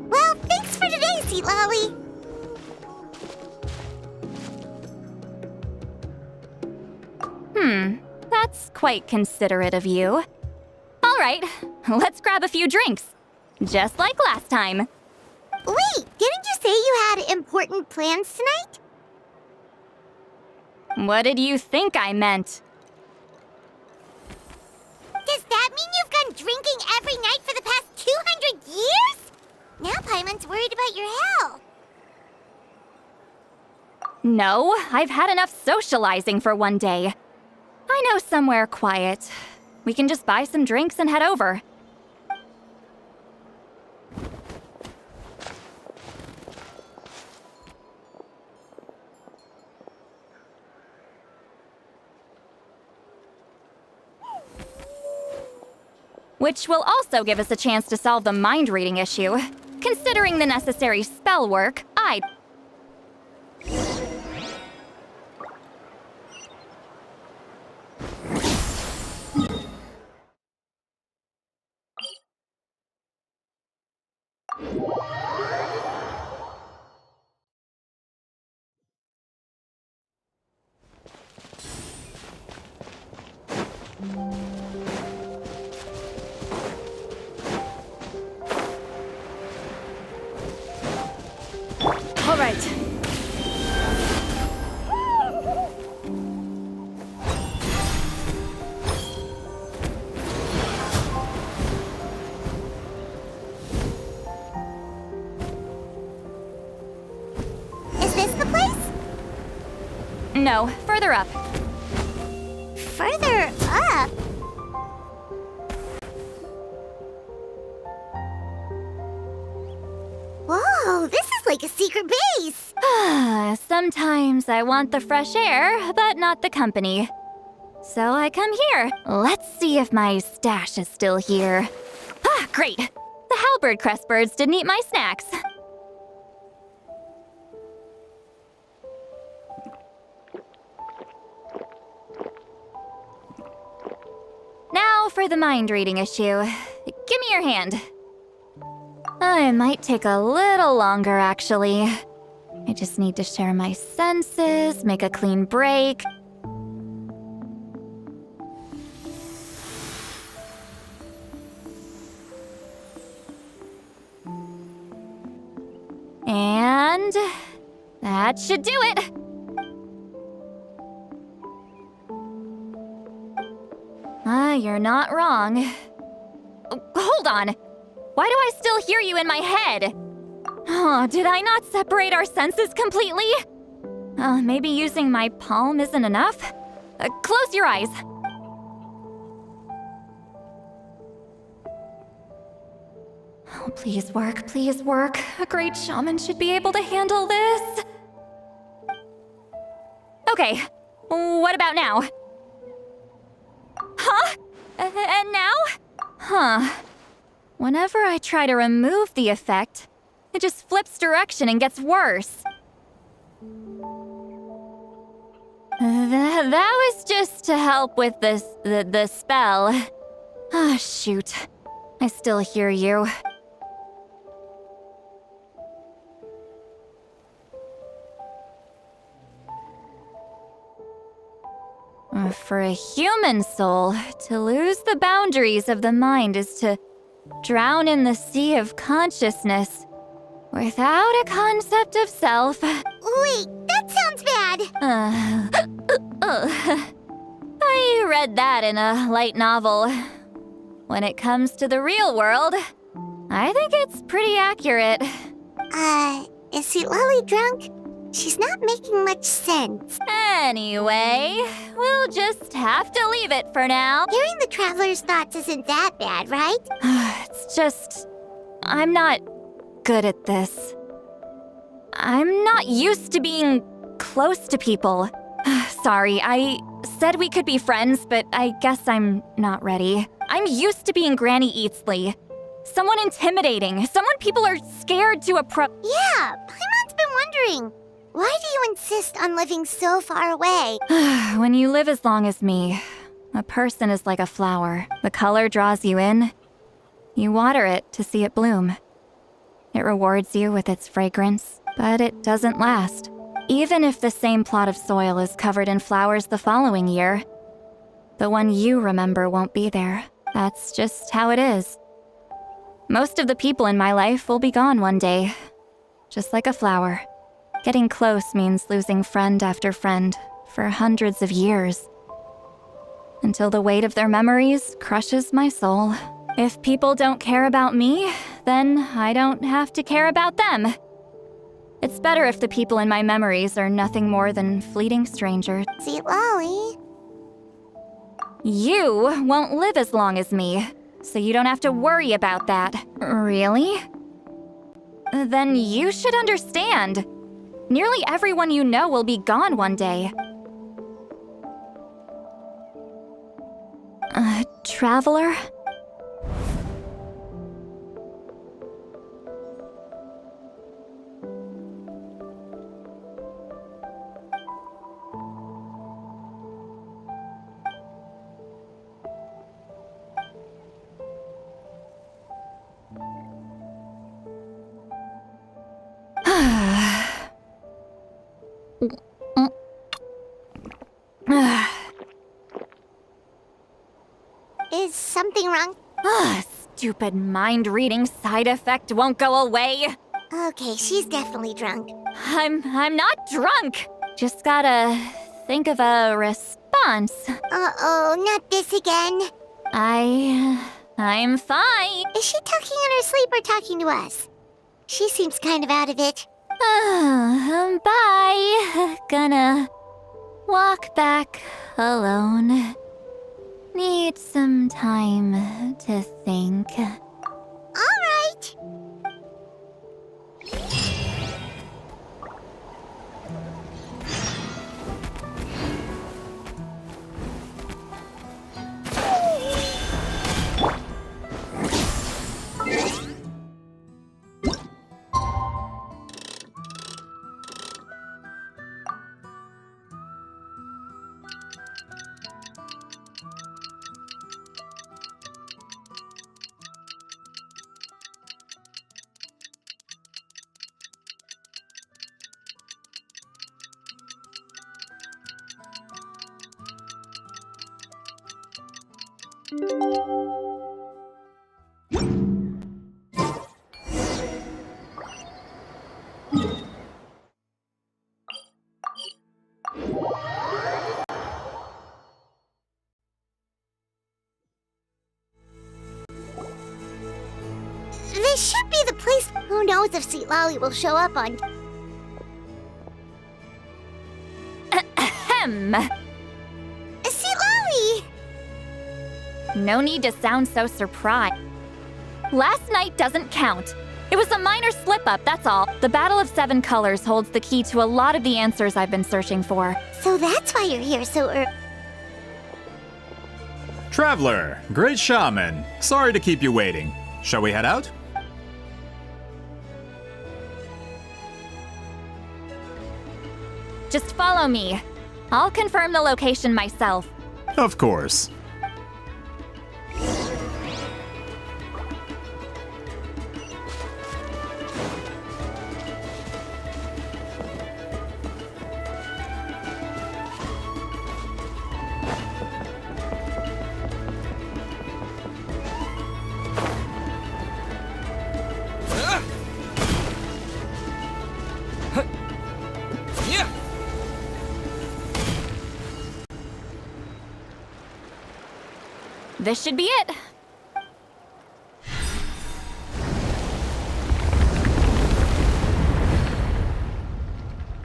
Speaker 2: Well, thanks for today, Citlali.
Speaker 1: That's quite considerate of you. All right, let's grab a few drinks. Just like last time.
Speaker 2: Wait, didn't you say you had important plans tonight?
Speaker 1: What did you think I meant?
Speaker 2: Does that mean you've gone drinking every night for the past 200 years? Now Paimon's worried about your health.
Speaker 1: No, I've had enough socializing for one day. I know somewhere quiet. We can just buy some drinks and head over. Which will also give us a chance to solve the mind reading issue. Considering the necessary spell work, I'd... All right.
Speaker 2: Is this the place?
Speaker 1: No, further up.
Speaker 2: Further up? Whoa, this is like a secret base.
Speaker 1: Sometimes I want the fresh air, but not the company. So I come here. Let's see if my stash is still here. Ah, great. The halberd crest birds didn't eat my snacks. Now for the mind reading issue. Give me your hand. It might take a little longer, actually. I just need to share my senses, make a clean break. And that should do it. You're not wrong. Hold on. Why do I still hear you in my head? Oh, did I not separate our senses completely? Maybe using my palm isn't enough? Close your eyes. Please work, please work. A great shaman should be able to handle this. Okay, what about now? Huh? And now? Huh. Whenever I try to remove the effect, it just flips direction and gets worse. That was just to help with the spell. Ah, shoot. I still hear you. For a human soul, to lose the boundaries of the mind is to drown in the sea of consciousness without a concept of self.
Speaker 2: Wait, that sounds bad.
Speaker 1: I read that in a light novel. When it comes to the real world, I think it's pretty accurate.
Speaker 2: Is Citlali drunk? She's not making much sense.
Speaker 1: Anyway, we'll just have to leave it for now.
Speaker 2: Hearing the traveler's thoughts isn't that bad, right?
Speaker 1: It's just... I'm not good at this. I'm not used to being close to people. Sorry, I said we could be friends, but I guess I'm not ready. I'm used to being Granny Eatsley. Someone intimidating, someone people are scared to approach.
Speaker 2: Yeah, Paimon's been wondering. Why do you insist on living so far away?
Speaker 1: When you live as long as me, a person is like a flower. The color draws you in. You water it to see it bloom. It rewards you with its fragrance, but it doesn't last. Even if the same plot of soil is covered in flowers the following year, the one you remember won't be there. That's just how it is. Most of the people in my life will be gone one day, just like a flower. Getting close means losing friend after friend for hundreds of years, until the weight of their memories crushes my soul. If people don't care about me, then I don't have to care about them. It's better if the people in my memories are nothing more than fleeting strangers.
Speaker 2: Citlali.
Speaker 1: You won't live as long as me, so you don't have to worry about that. Really? Then you should understand. Nearly everyone you know will be gone one day. Traveler?
Speaker 2: Is something wrong?
Speaker 1: Stupid mind-reading side effect won't go away.
Speaker 2: Okay, she's definitely drunk.
Speaker 1: I'm not drunk. Just gotta think of a response.
Speaker 2: Uh-oh, not this again.
Speaker 1: I'm fine.
Speaker 2: Is she talking in her sleep or talking to us? She seems kind of out of it.
Speaker 1: Bye. Gonna walk back alone. Need some time to think.
Speaker 2: All right. This should be the place. Who knows if Citlali will show up on...
Speaker 1: Ahem.
Speaker 2: Citlali!
Speaker 1: No need to sound so surprised. Last night doesn't count. It was a minor slip-up, that's all. The Battle of Seven Colors holds the key to a lot of the answers I've been searching for.
Speaker 2: So that's why you're here so early.
Speaker 4: Traveler, great shaman. Sorry to keep you waiting. Shall we head out?
Speaker 1: Just follow me. I'll confirm the location myself.
Speaker 4: Of course.
Speaker 1: This should be it.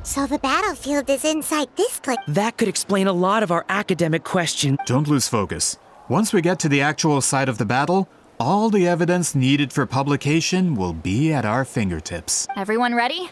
Speaker 2: So the battlefield is inside this place.
Speaker 5: That could explain a lot of our academic questions.
Speaker 4: Don't lose focus. Once we get to the actual site of the battle, all the evidence needed for publication will be at our fingertips.
Speaker 1: Everyone ready?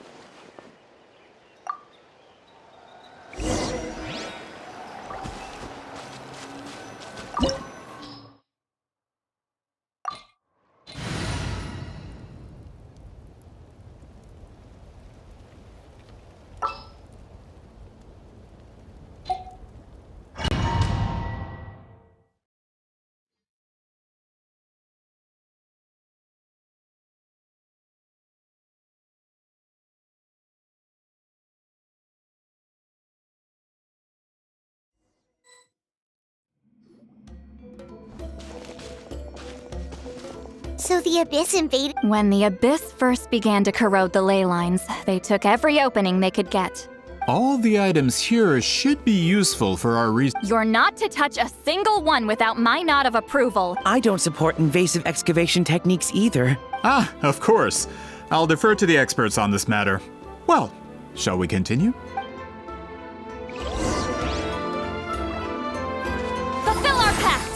Speaker 2: So the Abyss invaded.
Speaker 1: When the Abyss first began to corrode the ley lines, they took every opening they could get.
Speaker 4: All the items here should be useful for our research.
Speaker 1: You're not to touch a single one without my nod of approval.
Speaker 5: I don't support invasive excavation techniques either.
Speaker 4: Ah, of course. I'll defer to the experts on this matter. Well, shall we continue?
Speaker 1: Fulfill our pact!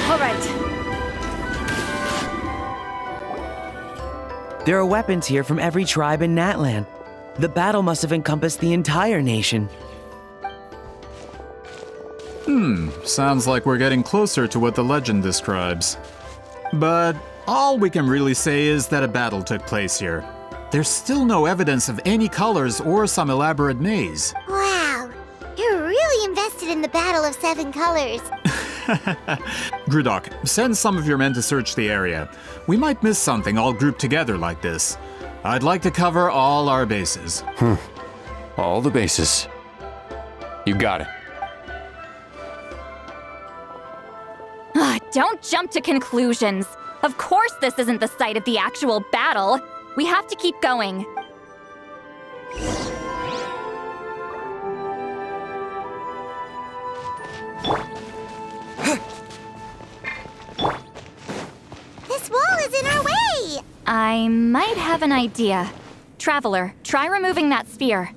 Speaker 1: All right.
Speaker 5: There are weapons here from every tribe in Natlan. The battle must have encompassed the entire nation.
Speaker 4: Sounds like we're getting closer to what the legend describes. But all we can really say is that a battle took place here. There's still no evidence of any colors or some elaborate maze.
Speaker 2: Wow, you're really invested in the Battle of Seven Colors.
Speaker 4: Grudok, send some of your men to search the area. We might miss something all grouped together like this. I'd like to cover all our bases.
Speaker 3: All the bases. You got it.
Speaker 1: Don't jump to conclusions. Of course this isn't the site of the actual battle. We have to keep going.
Speaker 2: This wall is in our way!
Speaker 1: I might have an idea. Traveler, try removing that sphere.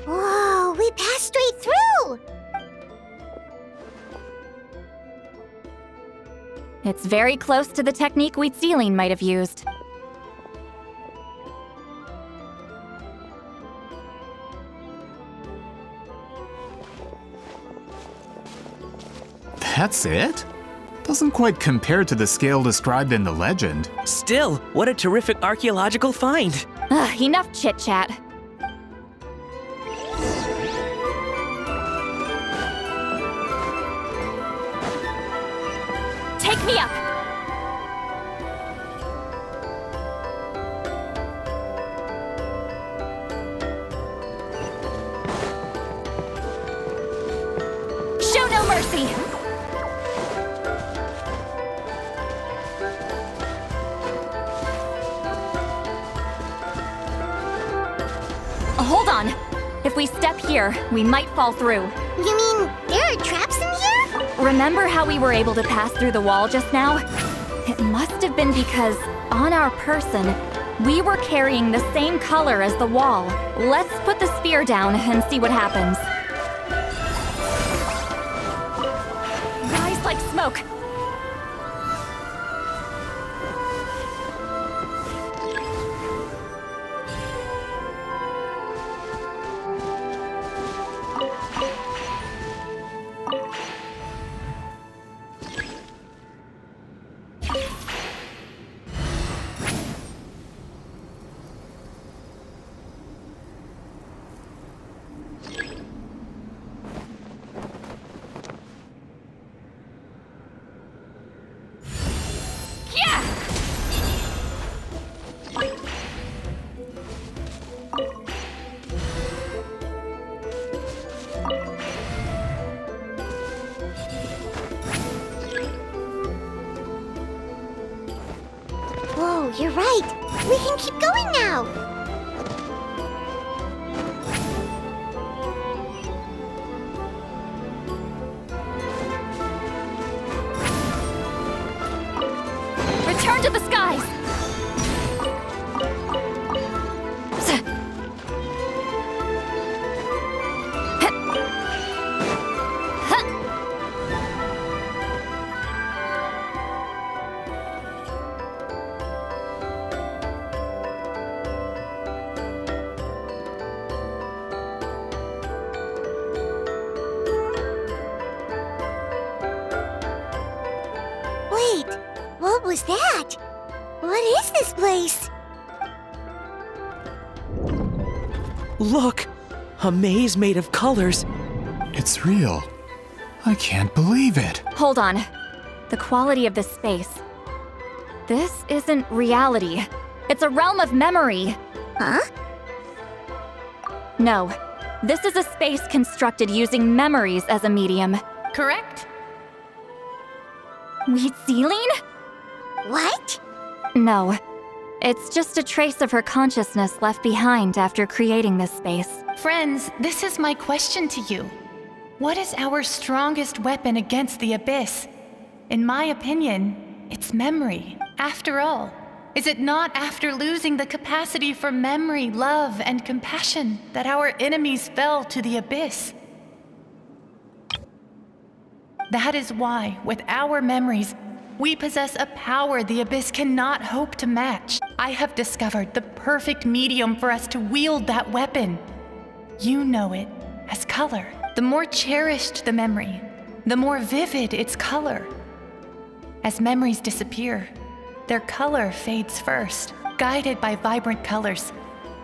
Speaker 2: Whoa, we passed straight through!
Speaker 1: It's very close to the technique Citlali might have used.
Speaker 4: That's it? Doesn't quite compare to the scale described in the legend.
Speaker 5: Still, what a terrific archaeological find!
Speaker 1: Enough chit-chat. Take me up! Show no mercy! Hold on. If we step here, we might fall through.
Speaker 2: You mean there are traps in here?
Speaker 1: Remember how we were able to pass through the wall just now? It must have been because, on our person, we were carrying the same color as the wall. Let's put the sphere down and see what happens. Rise like smoke.
Speaker 2: Whoa, you're right. We can keep going now.
Speaker 1: Return to the skies!
Speaker 2: Wait, what was that? What is this place?
Speaker 5: Look! A maze made of colors.
Speaker 4: It's real. I can't believe it.
Speaker 1: Hold on. The quality of this space. This isn't reality. It's a realm of memory.
Speaker 2: Huh?
Speaker 1: No. This is a space constructed using memories as a medium.
Speaker 15: Correct?
Speaker 1: Wheat ceiling?
Speaker 2: What?
Speaker 1: No. It's just a trace of her consciousness left behind after creating this space.
Speaker 15: Friends, this is my question to you. What is our strongest weapon against the Abyss? In my opinion, it's memory. After all, is it not after losing the capacity for memory, love, and compassion that our enemies fell to the Abyss? That is why, with our memories, we possess a power the Abyss cannot hope to match. I have discovered the perfect medium for us to wield that weapon. You know it as color. The more cherished the memory, the more vivid its color. As memories disappear, their color fades first, guided by vibrant colors.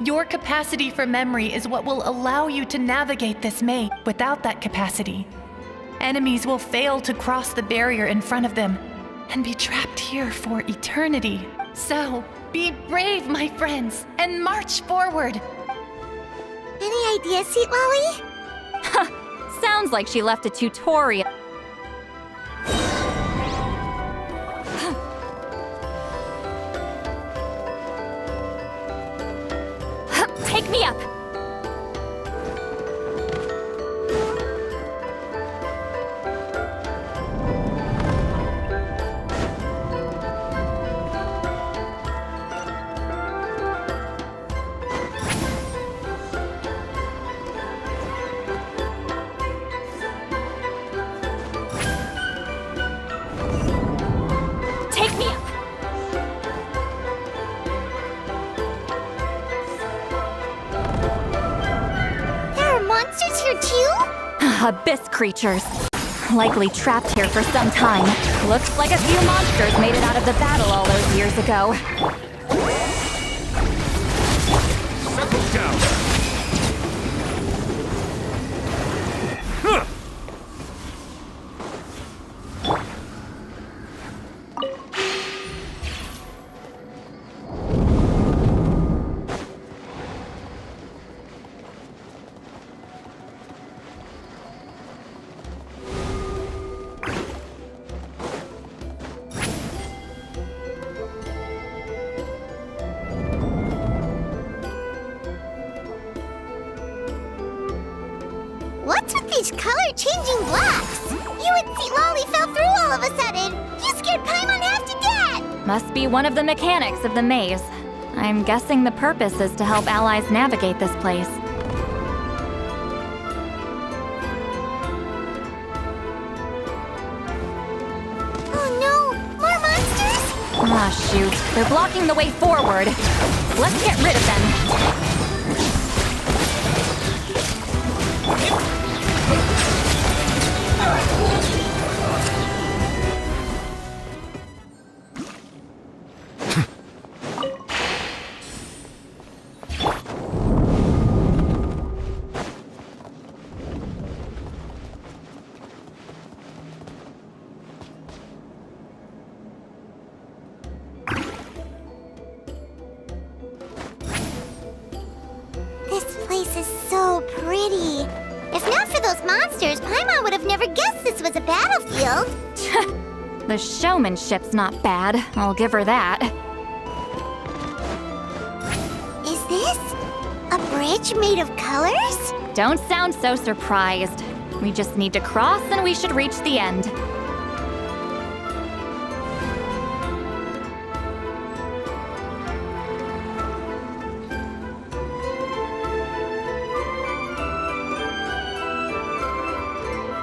Speaker 15: Your capacity for memory is what will allow you to navigate this maze. Without that capacity, enemies will fail to cross the barrier in front of them and be trapped here for eternity. So, be brave, my friends, and march forward.
Speaker 2: Any ideas, Citlali?
Speaker 1: Sounds like she left a tutorial. Take me up! Abyss creatures. Likely trapped here for some time. Looks like a few monsters made it out of the battle all those years ago.
Speaker 6: Settle down!
Speaker 2: Strange color-changing blocks! You and Citlali fell through all of a sudden! You scared Paimon half to death!
Speaker 1: Must be one of the mechanics of the maze. I'm guessing the purpose is to help allies navigate this place.
Speaker 2: Oh no! More monsters?
Speaker 1: Ah, shoot. They're blocking the way forward. Let's get rid of them.
Speaker 2: This place is so pretty. If not for those monsters, Paimon would have never guessed this was a battlefield.
Speaker 1: The showmanship's not bad, I'll give her that.
Speaker 2: Is this a bridge made of colors?
Speaker 1: Don't sound so surprised. We just need to cross and we should reach the end.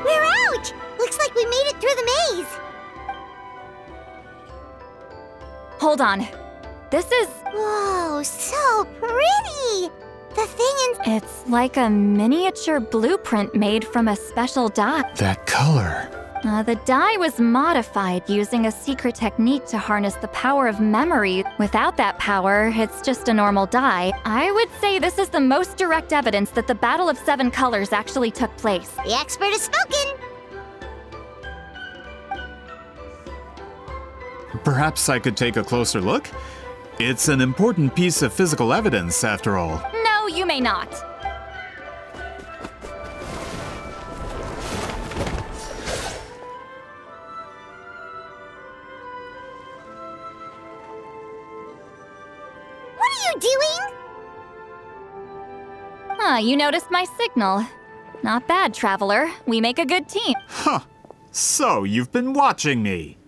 Speaker 2: We're out! Looks like we made it through the maze.
Speaker 1: Hold on. This is...
Speaker 2: Whoa, so pretty! The thing in...
Speaker 1: It's like a miniature blueprint made from a special dye.
Speaker 4: That color.
Speaker 1: The dye was modified using a secret technique to harness the power of memory. Without that power, it's just a normal dye. I would say this is the most direct evidence that the Battle of Seven Colors actually took place.
Speaker 2: The expert has spoken!
Speaker 4: Perhaps I could take a closer look? It's an important piece of physical evidence, after all.
Speaker 1: No, you may not.
Speaker 2: What are you doing?
Speaker 1: Ah, you noticed my signal. Not bad, Traveler. We make a good team.
Speaker 4: Huh. So, you've been watching me.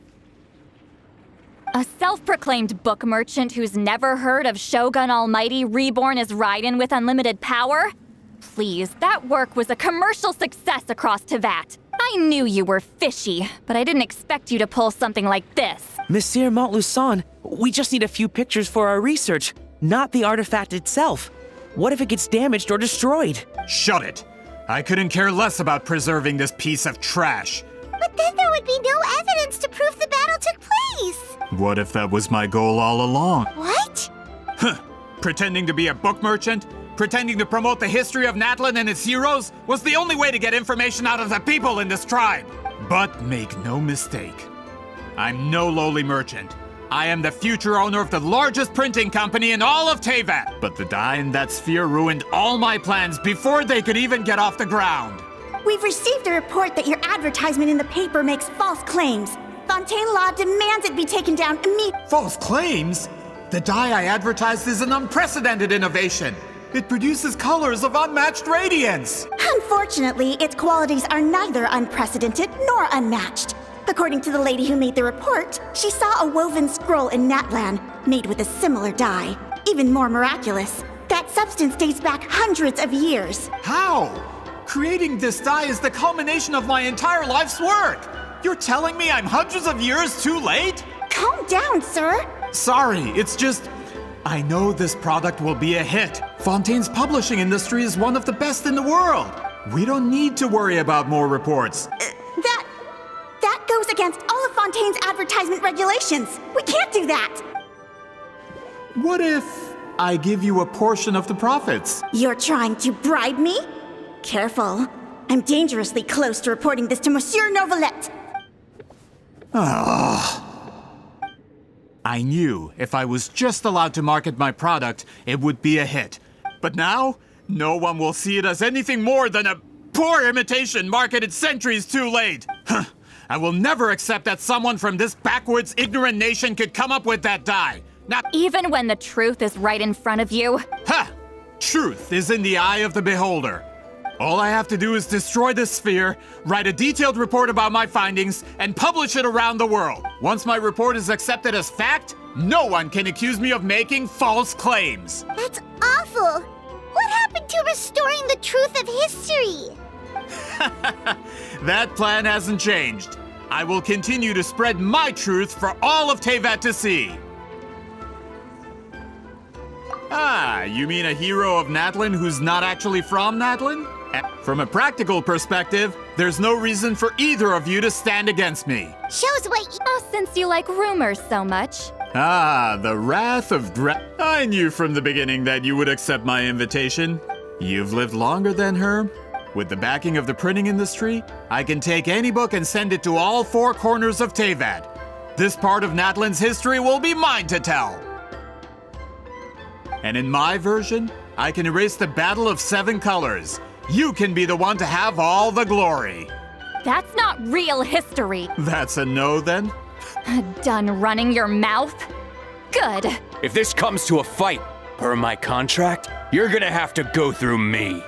Speaker 1: A self-proclaimed book merchant who's never heard of Shogun Almighty reborn as Raiden with unlimited power? Please, that work was a commercial success across Tevat. I knew you were fishy, but I didn't expect you to pull something like this.
Speaker 5: Monsieur Montluçon, we just need a few pictures for our research, not the artifact itself. What if it gets damaged or destroyed?
Speaker 4: Shut it! I couldn't care less about preserving this piece of trash.
Speaker 2: But then there would be no evidence to prove the battle took place!
Speaker 4: What if that was my goal all along?
Speaker 2: What?
Speaker 4: Huh. Pretending to be a book merchant? Pretending to promote the history of Natlan and its heroes was the only way to get information out of the people in this tribe. But make no mistake, I'm no lowly merchant. I am the future owner of the largest printing company in all of Tevat. But the dye in that sphere ruined all my plans before they could even get off the ground.
Speaker 11: We've received a report that your advertisement in the paper makes false claims. Fontaine Law demands it be taken down immediately.
Speaker 4: False claims? The dye I advertised is an unprecedented innovation. It produces colors of unmatched radiance.
Speaker 11: Unfortunately, its qualities are neither unprecedented nor unmatched. According to the lady who made the report, she saw a woven scroll in Natlan made with a similar dye. Even more miraculous, that substance dates back hundreds of years.
Speaker 4: How? Creating this dye is the culmination of my entire life's work. You're telling me I'm hundreds of years too late?
Speaker 11: Calm down, sir.
Speaker 4: Sorry, it's just... I know this product will be a hit. Fontaine's publishing industry is one of the best in the world. We don't need to worry about more reports.
Speaker 11: That goes against all of Fontaine's advertisement regulations. We can't do that.
Speaker 4: What if I give you a portion of the profits?
Speaker 11: You're trying to bribe me? Careful. I'm dangerously close to reporting this to Monsieur Novelette.
Speaker 4: I knew if I was just allowed to market my product, it would be a hit. But now, no one will see it as anything more than a poor imitation marketed centuries too late. I will never accept that someone from this backwoods, ignorant nation could come up with that dye. Not
Speaker 1: even when the truth is right in front of you.
Speaker 4: Ha! Truth is in the eye of the beholder. All I have to do is destroy the sphere, write a detailed report about my findings, and publish it around the world. Once my report is accepted as fact, no one can accuse me of making false claims.
Speaker 2: That's awful. What happened to restoring the truth of history?
Speaker 4: That plan hasn't changed. I will continue to spread my truth for all of Teyvat to see. Ah, you mean a hero of Natlan who's not actually from Natlan? From a practical perspective, there's no reason for either of you to stand against me.
Speaker 2: Shows what
Speaker 1: Since you like rumors so much.
Speaker 4: Ah, the wrath of I knew from the beginning that you would accept my invitation. You've lived longer than her. With the backing of the printing industry, I can take any book and send it to all four corners of Teyvat. This part of Natlan's history will be mine to tell. And in my version, I can erase the Battle of Seven Colors. You can be the one to have all the glory.
Speaker 1: That's not real history.
Speaker 4: That's a no, then?
Speaker 1: Done running your mouth? Good.
Speaker 3: If this comes to a fight, per my contract, you're gonna have to go through me.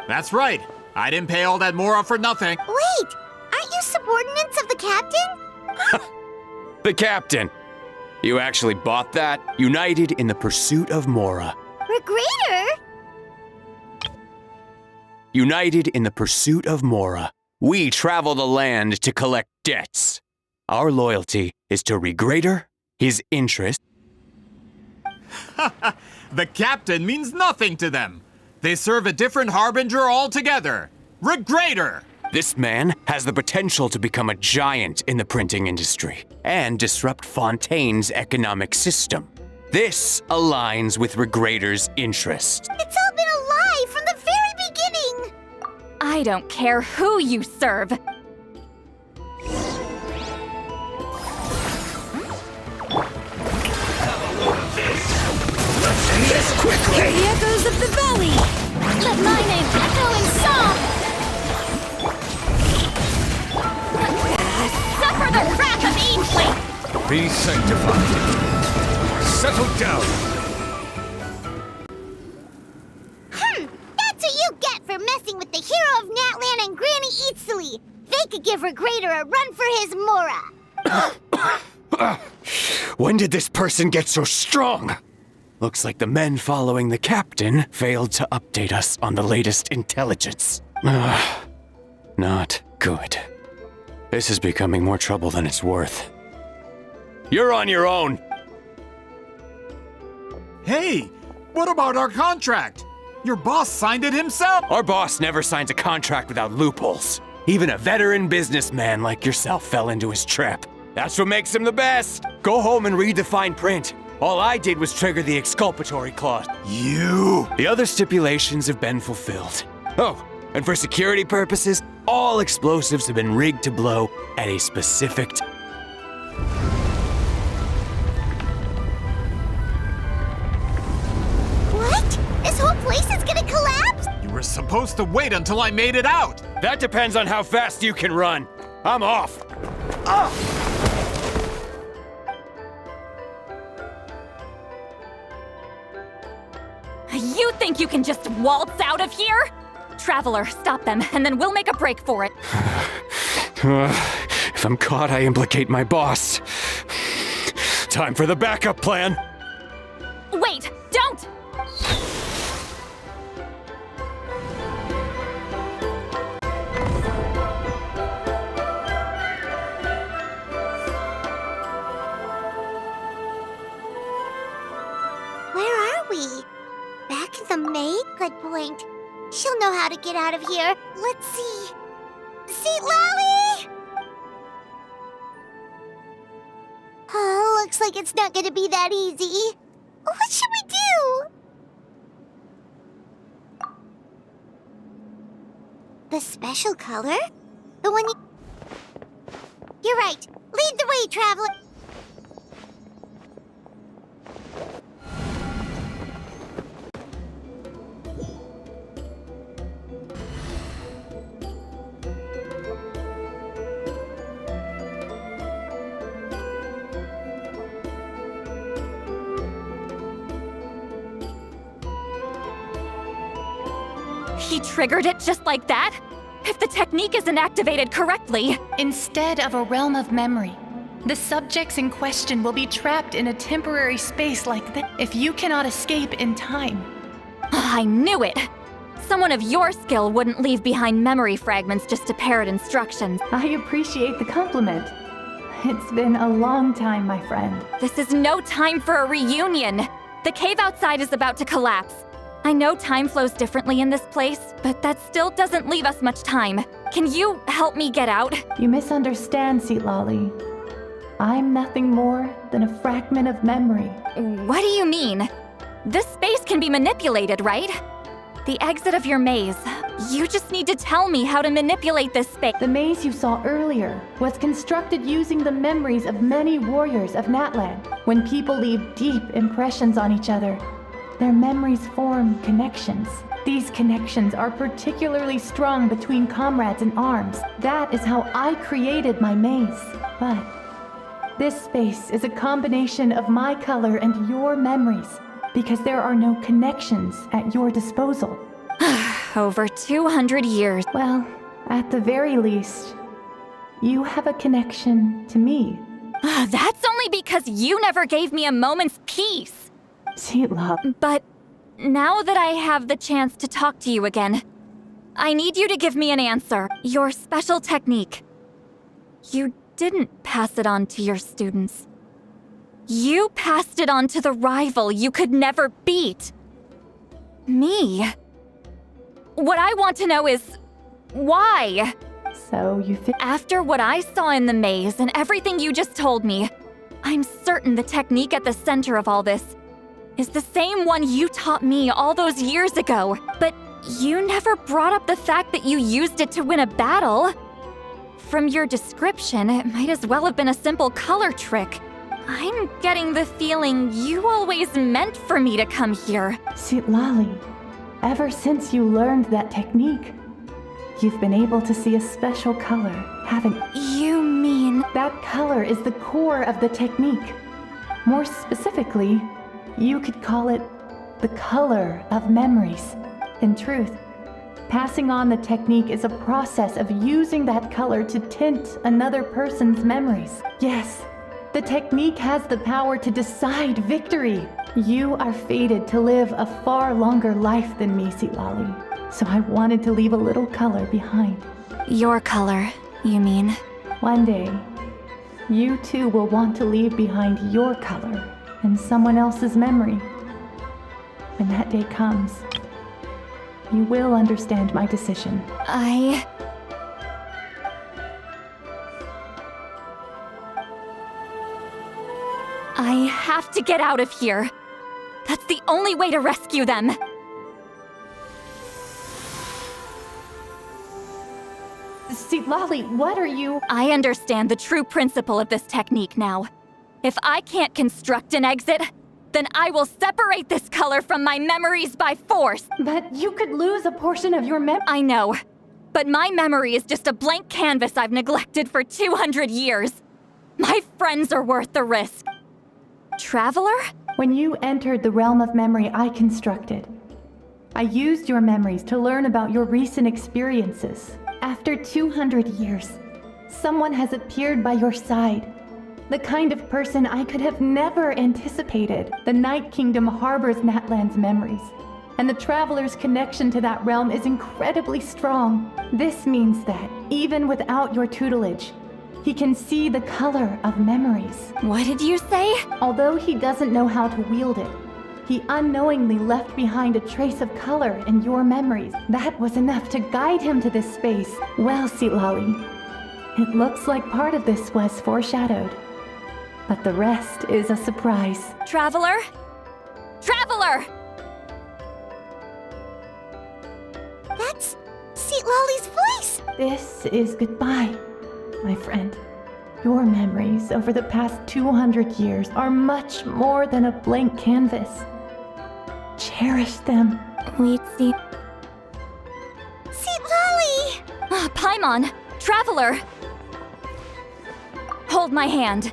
Speaker 4: That's right. I didn't pay all that Mora for nothing.
Speaker 2: Wait, aren't you subordinates of the captain?
Speaker 3: The captain. You actually bought that? United in the pursuit of Mora.
Speaker 2: Regrader?
Speaker 3: United in the pursuit of Mora. We travel the land to collect debts. Our loyalty is to Regrader, his interest.
Speaker 4: The captain means nothing to them. They serve a different harbinger altogether. Regrader!
Speaker 3: This man has the potential to become a giant in the printing industry and disrupt Fontaine's economic system. This aligns with Regrader's interest.
Speaker 2: It's all been a lie from the very beginning!
Speaker 1: I don't care who you serve.
Speaker 2: Hear the echoes of the valley!
Speaker 1: Let my name echo in song! Suffer the wrath of Ainsley!
Speaker 13: Be sanctified. Settle down.
Speaker 2: That's what you get for messing with the hero of Natlan and Granny Citlali. They could give Regrader a run for his Mora.
Speaker 3: When did this person get so strong? Looks like the men following the captain failed to update us on the latest intelligence. Not good. This is becoming more trouble than it's worth. You're on your own!
Speaker 4: Hey, what about our contract? Your boss signed it himself!
Speaker 3: Our boss never signs a contract without loopholes. Even a veteran businessman like yourself fell into his trap. That's what makes him the best! Go home and read the fine print. All I did was trigger the exculpatory clause.
Speaker 4: You!
Speaker 3: The other stipulations have been fulfilled. Oh, and for security purposes, all explosives have been rigged to blow at a specific time.
Speaker 2: What? This whole place is gonna collapse?
Speaker 4: You were supposed to wait until I made it out!
Speaker 3: That depends on how fast you can run. I'm off.
Speaker 1: You think you can just waltz out of here? Traveler, stop them, and then we'll make a break for it.
Speaker 3: If I'm caught, I implicate my boss. Time for the backup plan.
Speaker 1: Wait, don't!
Speaker 2: Where are we? Back in the maid? Good point. She'll know how to get out of here. Let's see. Citlali! Oh, looks like it's not gonna be that easy. What should we do? The special color? The one you... You're right. Lead the way, traveler.
Speaker 1: He triggered it just like that? If the technique isn't activated correctly...
Speaker 15: Instead of a realm of memory, the subjects in question will be trapped in a temporary space like this if you cannot escape in time.
Speaker 1: I knew it! Someone of your skill wouldn't leave behind memory fragments just to parrot instructions.
Speaker 16: I appreciate the compliment. It's been a long time, my friend.
Speaker 1: This is no time for a reunion! The cave outside is about to collapse. I know time flows differently in this place, but that still doesn't leave us much time. Can you help me get out?
Speaker 16: You misunderstand, Citlali. I'm nothing more than a fragment of memory.
Speaker 1: What do you mean? This space can be manipulated, right? The exit of your maze. You just need to tell me how to manipulate this space.
Speaker 16: The maze you saw earlier was constructed using the memories of many warriors of Natlan. When people leave deep impressions on each other, their memories form connections. These connections are particularly strong between comrades in arms. That is how I created my maze. But this space is a combination of my color and your memories, because there are no connections at your disposal.
Speaker 1: Over 200 years.
Speaker 16: Well, at the very least, you have a connection to me.
Speaker 1: That's only because you never gave me a moment's peace.
Speaker 16: Citlali.
Speaker 1: But now that I have the chance to talk to you again, I need you to give me an answer. Your special technique. You didn't pass it on to your students. You passed it on to the rival you could never beat. Me. What I want to know is, why?
Speaker 16: So you think...
Speaker 1: After what I saw in the maze and everything you just told me, I'm certain the technique at the center of all this is the same one you taught me all those years ago. But you never brought up the fact that you used it to win a battle. From your description, it might as well have been a simple color trick. I'm getting the feeling you always meant for me to come here.
Speaker 16: Citlali, ever since you learned that technique, you've been able to see a special color, haven't you?
Speaker 1: You mean...
Speaker 16: That color is the core of the technique. More specifically, you could call it the color of memories. In truth, passing on the technique is a process of using that color to tint another person's memories. Yes, the technique has the power to decide victory. You are fated to live a far longer life than me, Citlali. So I wanted to leave a little color behind.
Speaker 1: Your color, you mean?
Speaker 16: One day, you too will want to leave behind your color in someone else's memory. When that day comes, you will understand my decision.
Speaker 1: I have to get out of here. That's the only way to rescue them.
Speaker 16: Citlali, what are you?
Speaker 1: I understand the true principle of this technique now. If I can't construct an exit, then I will separate this color from my memories by force.
Speaker 16: But you could lose a portion of your memory.
Speaker 1: I know, but my memory is just a blank canvas I've neglected for 200 years. My friends are worth the risk. Traveler?
Speaker 16: When you entered the realm of memory I constructed, I used your memories to learn about your recent experiences. After 200 years, someone has appeared by your side. The kind of person I could have never anticipated. The Night Kingdom harbors Natlan's memories, and the Traveler's connection to that realm is incredibly strong. This means that, even without your tutelage, he can see the color of memories.
Speaker 1: What did you say?
Speaker 16: Although he doesn't know how to wield it, he unknowingly left behind a trace of color in your memories. That was enough to guide him to this space. Well, Citlali, it looks like part of this was foreshadowed. But the rest is a surprise.
Speaker 1: Traveler? Traveler!
Speaker 2: That's Citlali's voice!
Speaker 16: This is goodbye, my friend. Your memories over the past 200 years are much more than a blank canvas. Cherish them.
Speaker 1: Wait, see.
Speaker 2: Citlali!
Speaker 1: Paimon! Traveler! Hold my hand.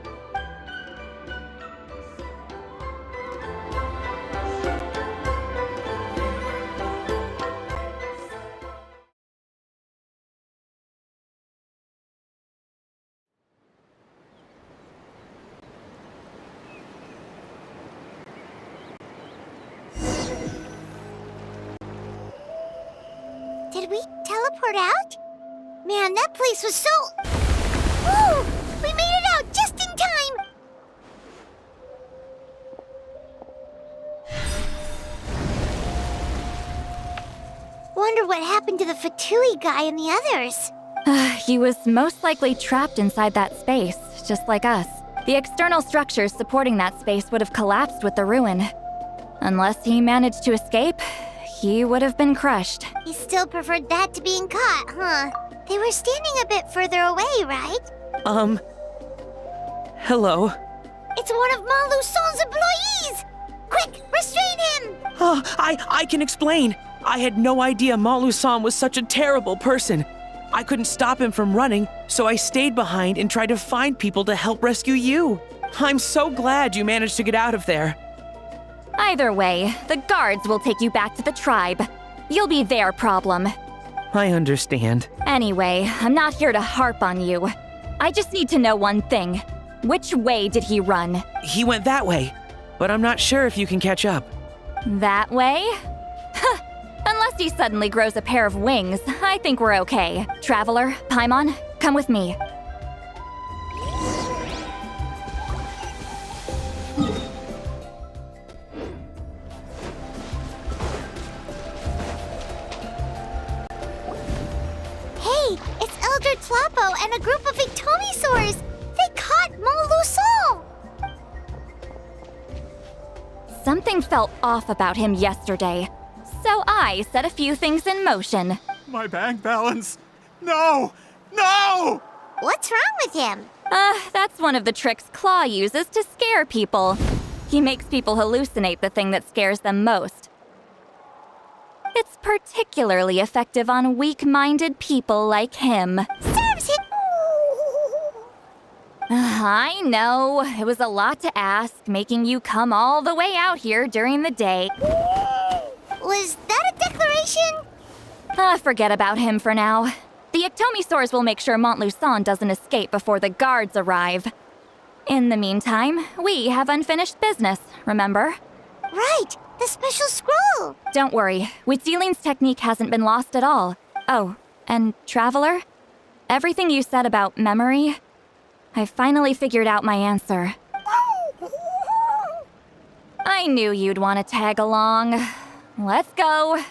Speaker 2: Did we teleport out? Man, that place was so... Woo! We made it out just in time! Wonder what happened to the Fatui guy and the others.
Speaker 1: He was most likely trapped inside that space, just like us. The external structures supporting that space would have collapsed with the ruin. Unless he managed to escape, he would have been crushed.
Speaker 2: He still preferred that to being caught, huh? They were standing a bit further away, right?
Speaker 5: Hello?
Speaker 2: It's one of Malu Son's employees! Quick, restrain him!
Speaker 5: Oh, I can explain. I had no idea Malu-san was such a terrible person. I couldn't stop him from running, so I stayed behind and tried to find people to help rescue you. I'm so glad you managed to get out of there.
Speaker 1: Either way, the guards will take you back to the tribe. You'll be their problem.
Speaker 5: I understand.
Speaker 1: Anyway, I'm not here to harp on you. I just need to know one thing. Which way did he run?
Speaker 5: He went that way, but I'm not sure if you can catch up.
Speaker 1: That way? Huh. Unless he suddenly grows a pair of wings, I think we're okay. Traveler, Paimon, come with me.
Speaker 2: Hey, it's Elder Tlapo and a group of Ictomisaurs! They caught Malu Son!
Speaker 1: Something felt off about him yesterday, so I set a few things in motion.
Speaker 4: My bank balance. No! No!
Speaker 2: What's wrong with him?
Speaker 1: That's one of the tricks Claw uses to scare people. He makes people hallucinate the thing that scares them most. It's particularly effective on weak-minded people like him.
Speaker 2: Serves him!
Speaker 1: I know, it was a lot to ask, making you come all the way out here during the day.
Speaker 2: Was that a declaration?
Speaker 1: Forget about him for now. The Ictomisaurs will make sure Montluçon doesn't escape before the guards arrive. In the meantime, we have unfinished business, remember?
Speaker 2: Right, the special scroll!
Speaker 1: Don't worry, Witziline's technique hasn't been lost at all. Oh, and Traveler? Everything you said about memory, I finally figured out my answer. I knew you'd want to tag along. Let's go.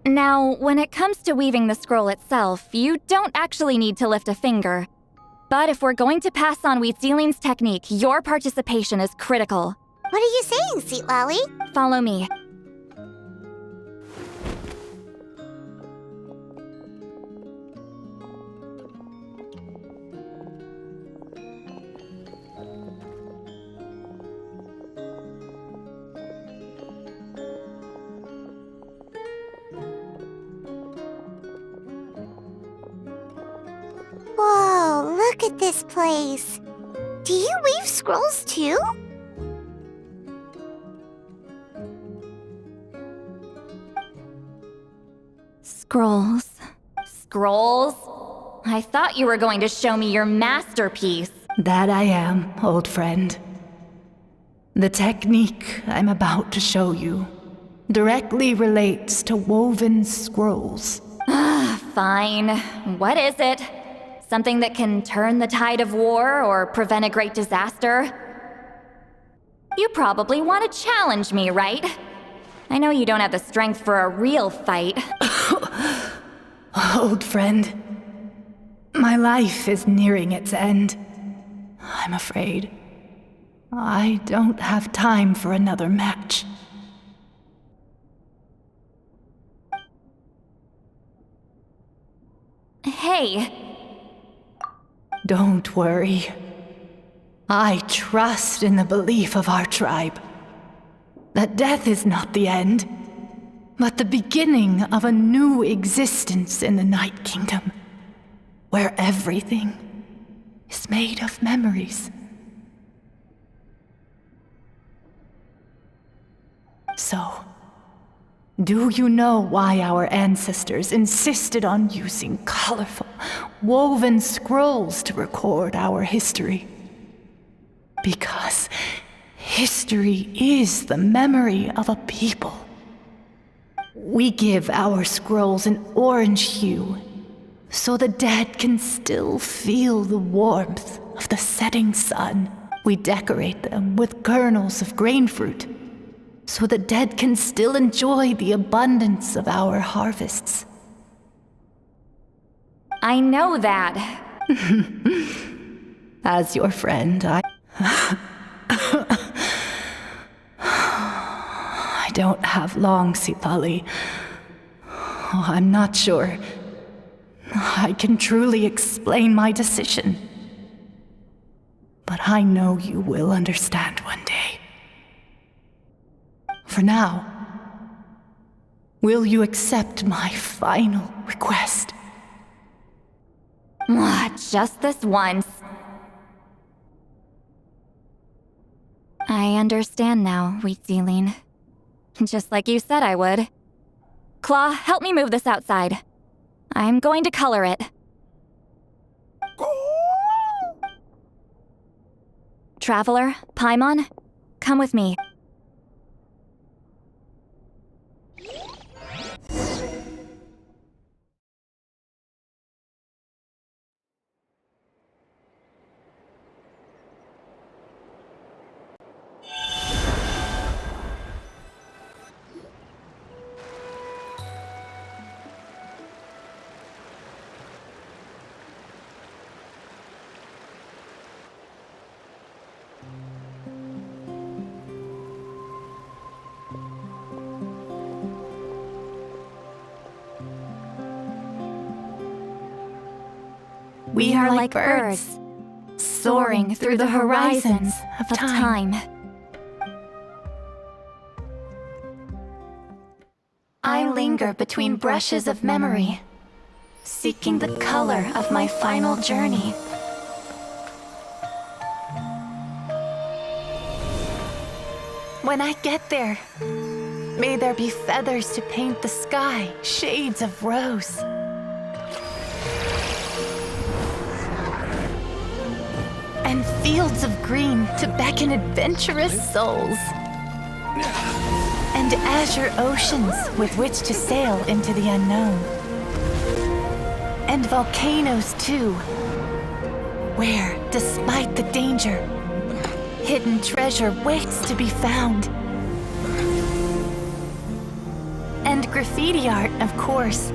Speaker 1: Now, when it comes to weaving the scroll itself, you don't actually need to lift a finger. But if we're going to pass on Witziline's technique, your participation is critical.
Speaker 2: What are you saying, Citlali?
Speaker 1: Follow me.
Speaker 2: Whoa, look at this place. Do you weave scrolls too?
Speaker 1: Scrolls. Scrolls? I thought you were going to show me your masterpiece.
Speaker 16: That I am, old friend. The technique I'm about to show you directly relates to woven scrolls.
Speaker 1: Fine. What is it? Something that can turn the tide of war or prevent a great disaster? You probably want to challenge me, right? I know you don't have the strength for a real fight.
Speaker 15: Old friend, my life is nearing its end. I'm afraid I don't have time for another match.
Speaker 1: Hey.
Speaker 15: Don't worry. I trust in the belief of our tribe that death is not the end, but the beginning of a new existence in the Night Kingdom, where everything is made of memories. So, do you know why our ancestors insisted on using colorful, woven scrolls to record our history? Because history is the memory of a people. We give our scrolls an orange hue, so the dead can still feel the warmth of the setting sun. We decorate them with kernels of grain fruit, so the dead can still enjoy the abundance of our harvests.
Speaker 1: I know that.
Speaker 15: As your friend, I don't have long, Citlali. I'm not sure I can truly explain my decision. But I know you will understand one day. For now, will you accept my final request?
Speaker 1: Just this once. I understand now, Wheat Sealing. Just like you said I would. Claw, help me move this outside. I'm going to color it. Traveler, Paimon, come with me.
Speaker 15: We are like birds,
Speaker 1: soaring through the horizons of time.
Speaker 15: I linger between brushes of memory,
Speaker 1: seeking the color of my final journey.
Speaker 15: When I get there, may there be feathers to paint the sky, shades of rose. And fields of green to beckon adventurous souls. And azure oceans with which to sail into the unknown. And volcanoes too, where, despite the danger, hidden treasure waits to be found. And graffiti art, of course.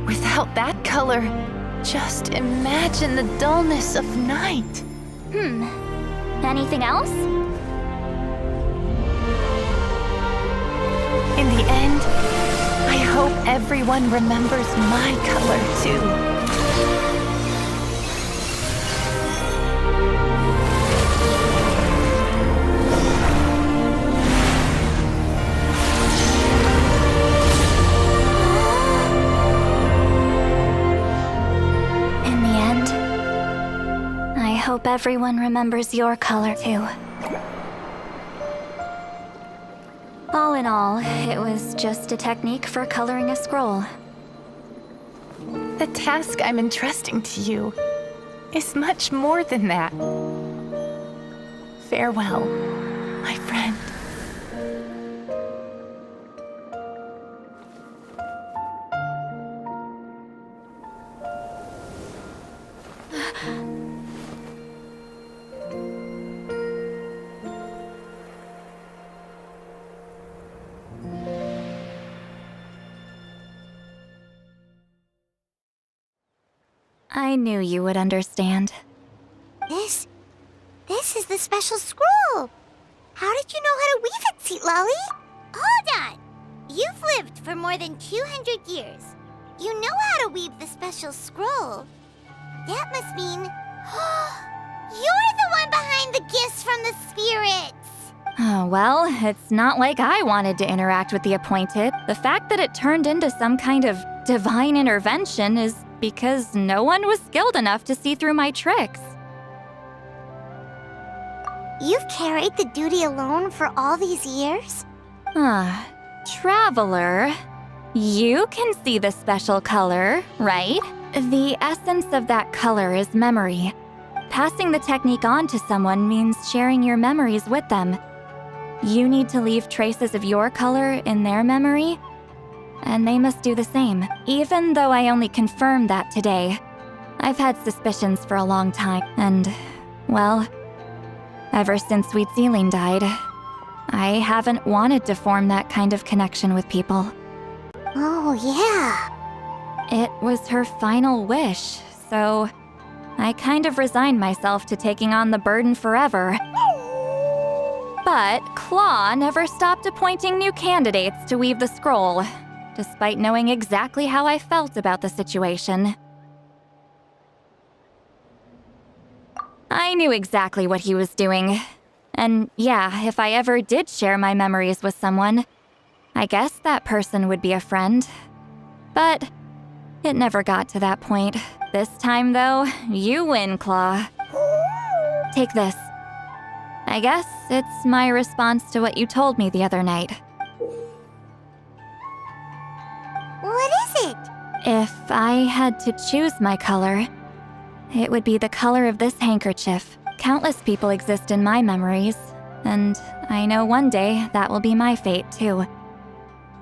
Speaker 15: Without that color, just imagine the dullness of night.
Speaker 1: Anything else?
Speaker 15: In the end, I hope everyone remembers my color too.
Speaker 1: I hope everyone remembers your color too. All in all, it was just a technique for coloring a scroll.
Speaker 15: The task I'm entrusting to you is much more than that. Farewell, my friend.
Speaker 1: I knew you would understand.
Speaker 2: This is the special scroll. How did you know how to weave it, Citlali? Hold on. You've lived for more than 200 years. You know how to weave the special scroll. That must mean you're the one behind the gifts from the spirits.
Speaker 1: Oh, well, it's not like I wanted to interact with the appointed. The fact that it turned into some kind of divine intervention is because no one was skilled enough to see through my tricks.
Speaker 2: You've carried the duty alone for all these years?
Speaker 1: Traveler, you can see the special color, right? The essence of that color is memory. Passing the technique on to someone means sharing your memories with them. You need to leave traces of your color in their memory, and they must do the same. Even though I only confirmed that today, I've had suspicions for a long time, and, well, ever since Sweet Celine died, I haven't wanted to form that kind of connection with people.
Speaker 2: Oh, yeah.
Speaker 1: It was her final wish, so I kind of resigned myself to taking on the burden forever. But Claw never stopped appointing new candidates to weave the scroll, despite knowing exactly how I felt about the situation. I knew exactly what he was doing. And yeah, if I ever did share my memories with someone, I guess that person would be a friend. But it never got to that point. This time, though, you win, Claw. Take this. I guess it's my response to what you told me the other night.
Speaker 2: What is it?
Speaker 1: If I had to choose my color, it would be the color of this handkerchief. Countless people exist in my memories, and I know one day that will be my fate, too.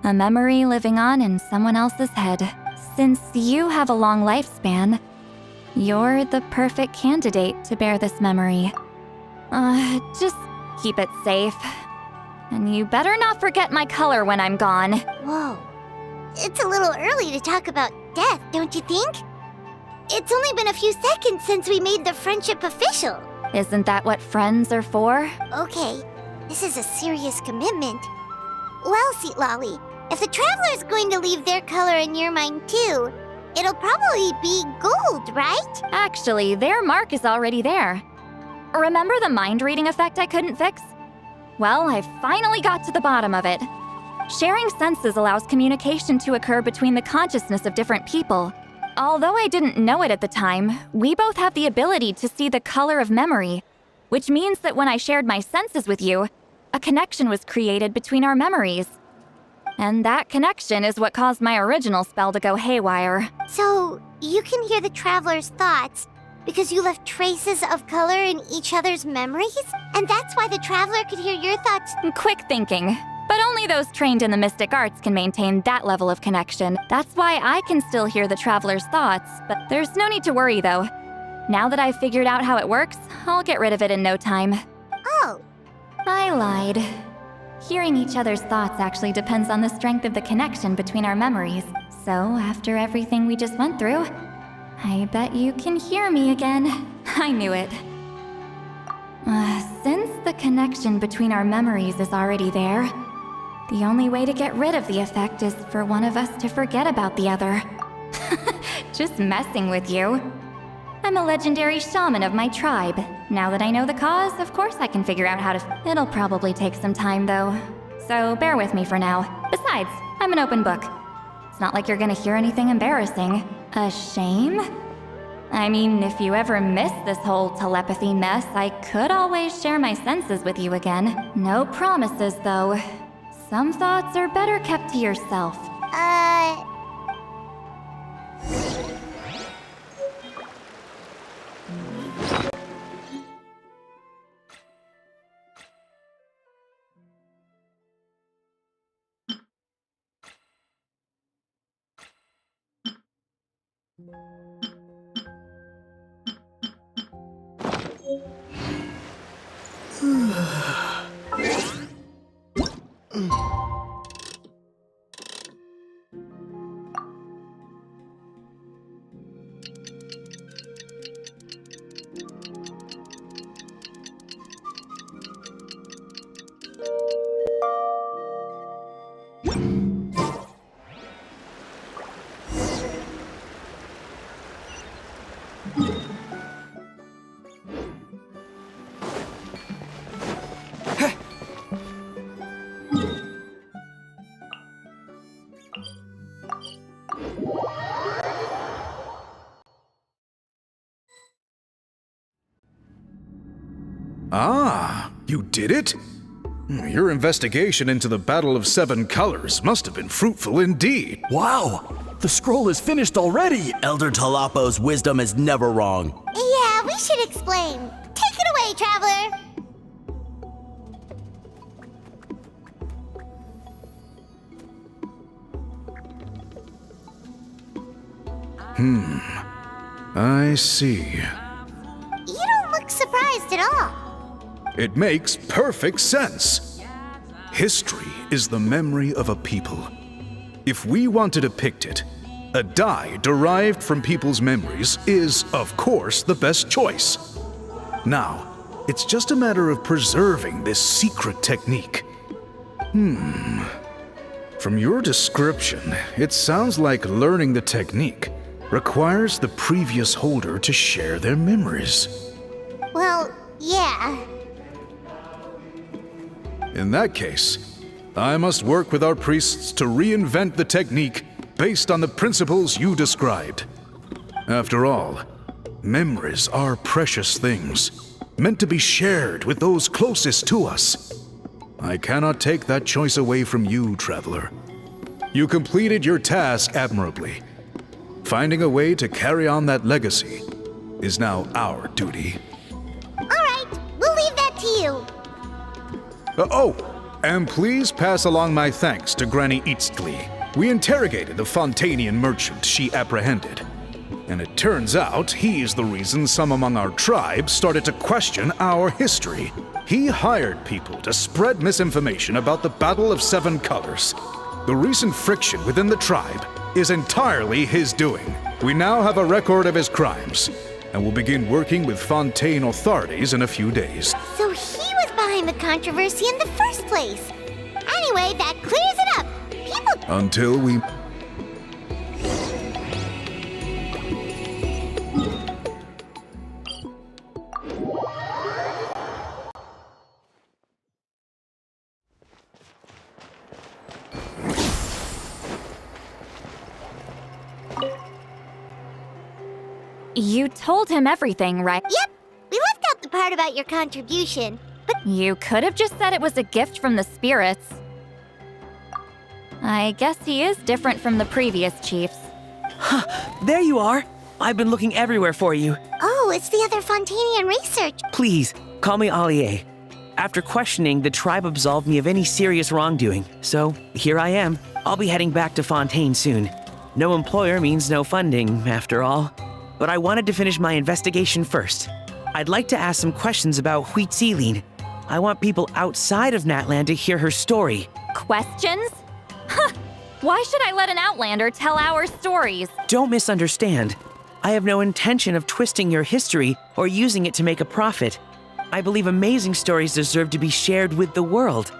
Speaker 1: A memory living on in someone else's head. Since you have a long lifespan, you're the perfect candidate to bear this memory. Just keep it safe. And you better not forget my color when I'm gone.
Speaker 2: Whoa. It's a little early to talk about death, don't you think? It's only been a few seconds since we made the friendship official.
Speaker 1: Isn't that what friends are for?
Speaker 2: Okay, this is a serious commitment. Well, Citlali, if the Traveler's going to leave their color in your mind too, it'll probably be gold, right?
Speaker 1: Actually, their mark is already there. Remember the mind-reading effect I couldn't fix? Well, I finally got to the bottom of it. Sharing senses allows communication to occur between the consciousness of different people. Although I didn't know it at the time, we both have the ability to see the color of memory, which means that when I shared my senses with you, a connection was created between our memories. And that connection is what caused my original spell to go haywire.
Speaker 2: So, you can hear the Traveler's thoughts because you left traces of color in each other's memories? And that's why the Traveler could hear your thoughts?
Speaker 1: Quick thinking. But only those trained in the mystic arts can maintain that level of connection. That's why I can still hear the Traveler's thoughts, but there's no need to worry though. Now that I've figured out how it works, I'll get rid of it in no time.
Speaker 2: Oh.
Speaker 1: I lied. Hearing each other's thoughts actually depends on the strength of the connection between our memories. So, after everything we just went through, I bet you can hear me again. I knew it. Since the connection between our memories is already there, the only way to get rid of the effect is for one of us to forget about the other. Just messing with you. I'm a legendary shaman of my tribe. Now that I know the cause, of course I can figure out how to... It'll probably take some time, though. So bear with me for now. Besides, I'm an open book. It's not like you're gonna hear anything embarrassing. A shame? I mean, if you ever miss this whole telepathy mess, I could always share my senses with you again. No promises, though. Some thoughts are better kept to yourself.
Speaker 13: Ah, you did it? Your investigation into the Battle of Seven Colors must have been fruitful indeed.
Speaker 9: Wow! The scroll is finished already!
Speaker 10: Elder Talapo's wisdom is never wrong.
Speaker 2: Yeah, we should explain. Take it away, Traveler!
Speaker 13: I see.
Speaker 2: You don't look surprised at all.
Speaker 13: It makes perfect sense. History is the memory of a people. If we want to depict it, a dye derived from people's memories is, of course, the best choice. Now, it's just a matter of preserving this secret technique. From your description, it sounds like learning the technique requires the previous holder to share their memories.
Speaker 2: Well, yeah.
Speaker 13: In that case, I must work with our priests to reinvent the technique based on the principles you described. After all, memories are precious things, meant to be shared with those closest to us. I cannot take that choice away from you, Traveler. You completed your task admirably. Finding a way to carry on that legacy is now our duty.
Speaker 2: All right, we'll leave that to you.
Speaker 13: And please pass along my thanks to Granny Citlali. We interrogated the Fontanian merchant she apprehended, and it turns out he's the reason some among our tribe started to question our history. He hired people to spread misinformation about the Battle of Seven Colors. The recent friction within the tribe is entirely his doing. We now have a record of his crimes, and will begin working with Fontaine authorities in a few days.
Speaker 2: So he was behind the controversy in the first place. Anyway, that clears it up. People...
Speaker 13: Until we...
Speaker 1: You told him everything, right?
Speaker 2: Yep, we left out the part about your contribution, but...
Speaker 1: You could have just said it was a gift from the spirits. I guess he is different from the previous chiefs.
Speaker 5: There you are! I've been looking everywhere for you.
Speaker 2: Oh, it's the other Fontanian research.
Speaker 5: Please, call me Allier. After questioning, the tribe absolved me of any serious wrongdoing, so here I am. I'll be heading back to Fontaine soon. No employer means no funding, after all. But I wanted to finish my investigation first. I'd like to ask some questions about Citlali. I want people outside of Natlan to hear her story.
Speaker 1: Questions? Huh! Why should I let an outlander tell our stories?
Speaker 5: Don't misunderstand. I have no intention of twisting your history or using it to make a profit. I believe amazing stories deserve to be shared with the world.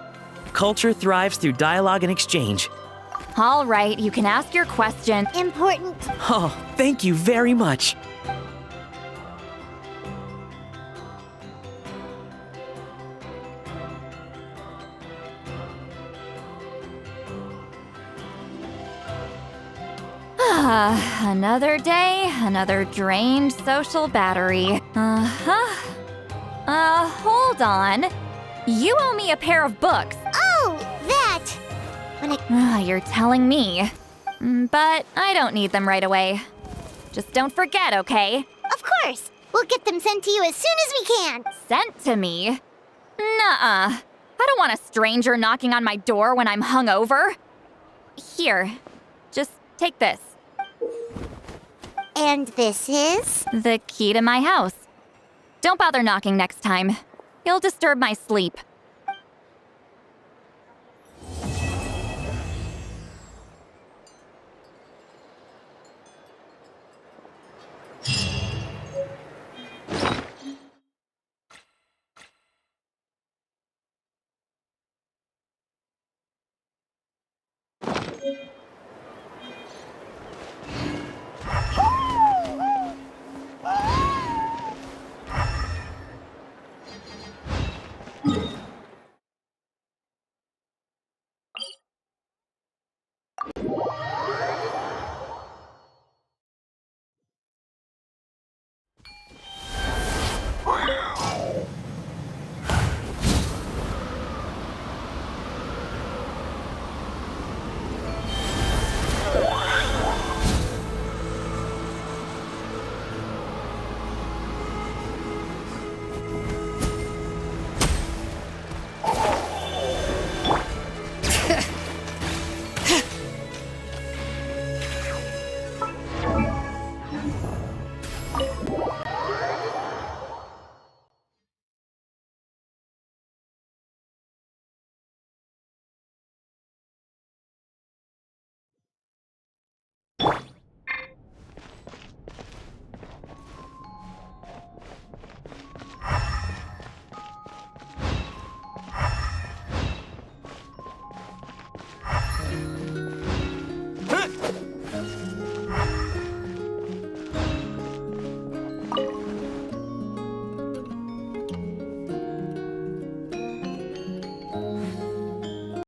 Speaker 5: Culture thrives through dialogue and exchange.
Speaker 1: All right, you can ask your question.
Speaker 2: Important.
Speaker 5: Oh, thank you very much.
Speaker 1: Another day, another drained social battery. Hold on. You owe me a pair of books.
Speaker 2: Oh, that!
Speaker 1: You're telling me. But I don't need them right away. Just don't forget, okay?
Speaker 2: Of course! We'll get them sent to you as soon as we can.
Speaker 1: Sent to me? Nuh-uh. I don't want a stranger knocking on my door when I'm hungover. Here, just take this.
Speaker 2: And this is?
Speaker 1: The key to my house. Don't bother knocking next time. You'll disturb my sleep.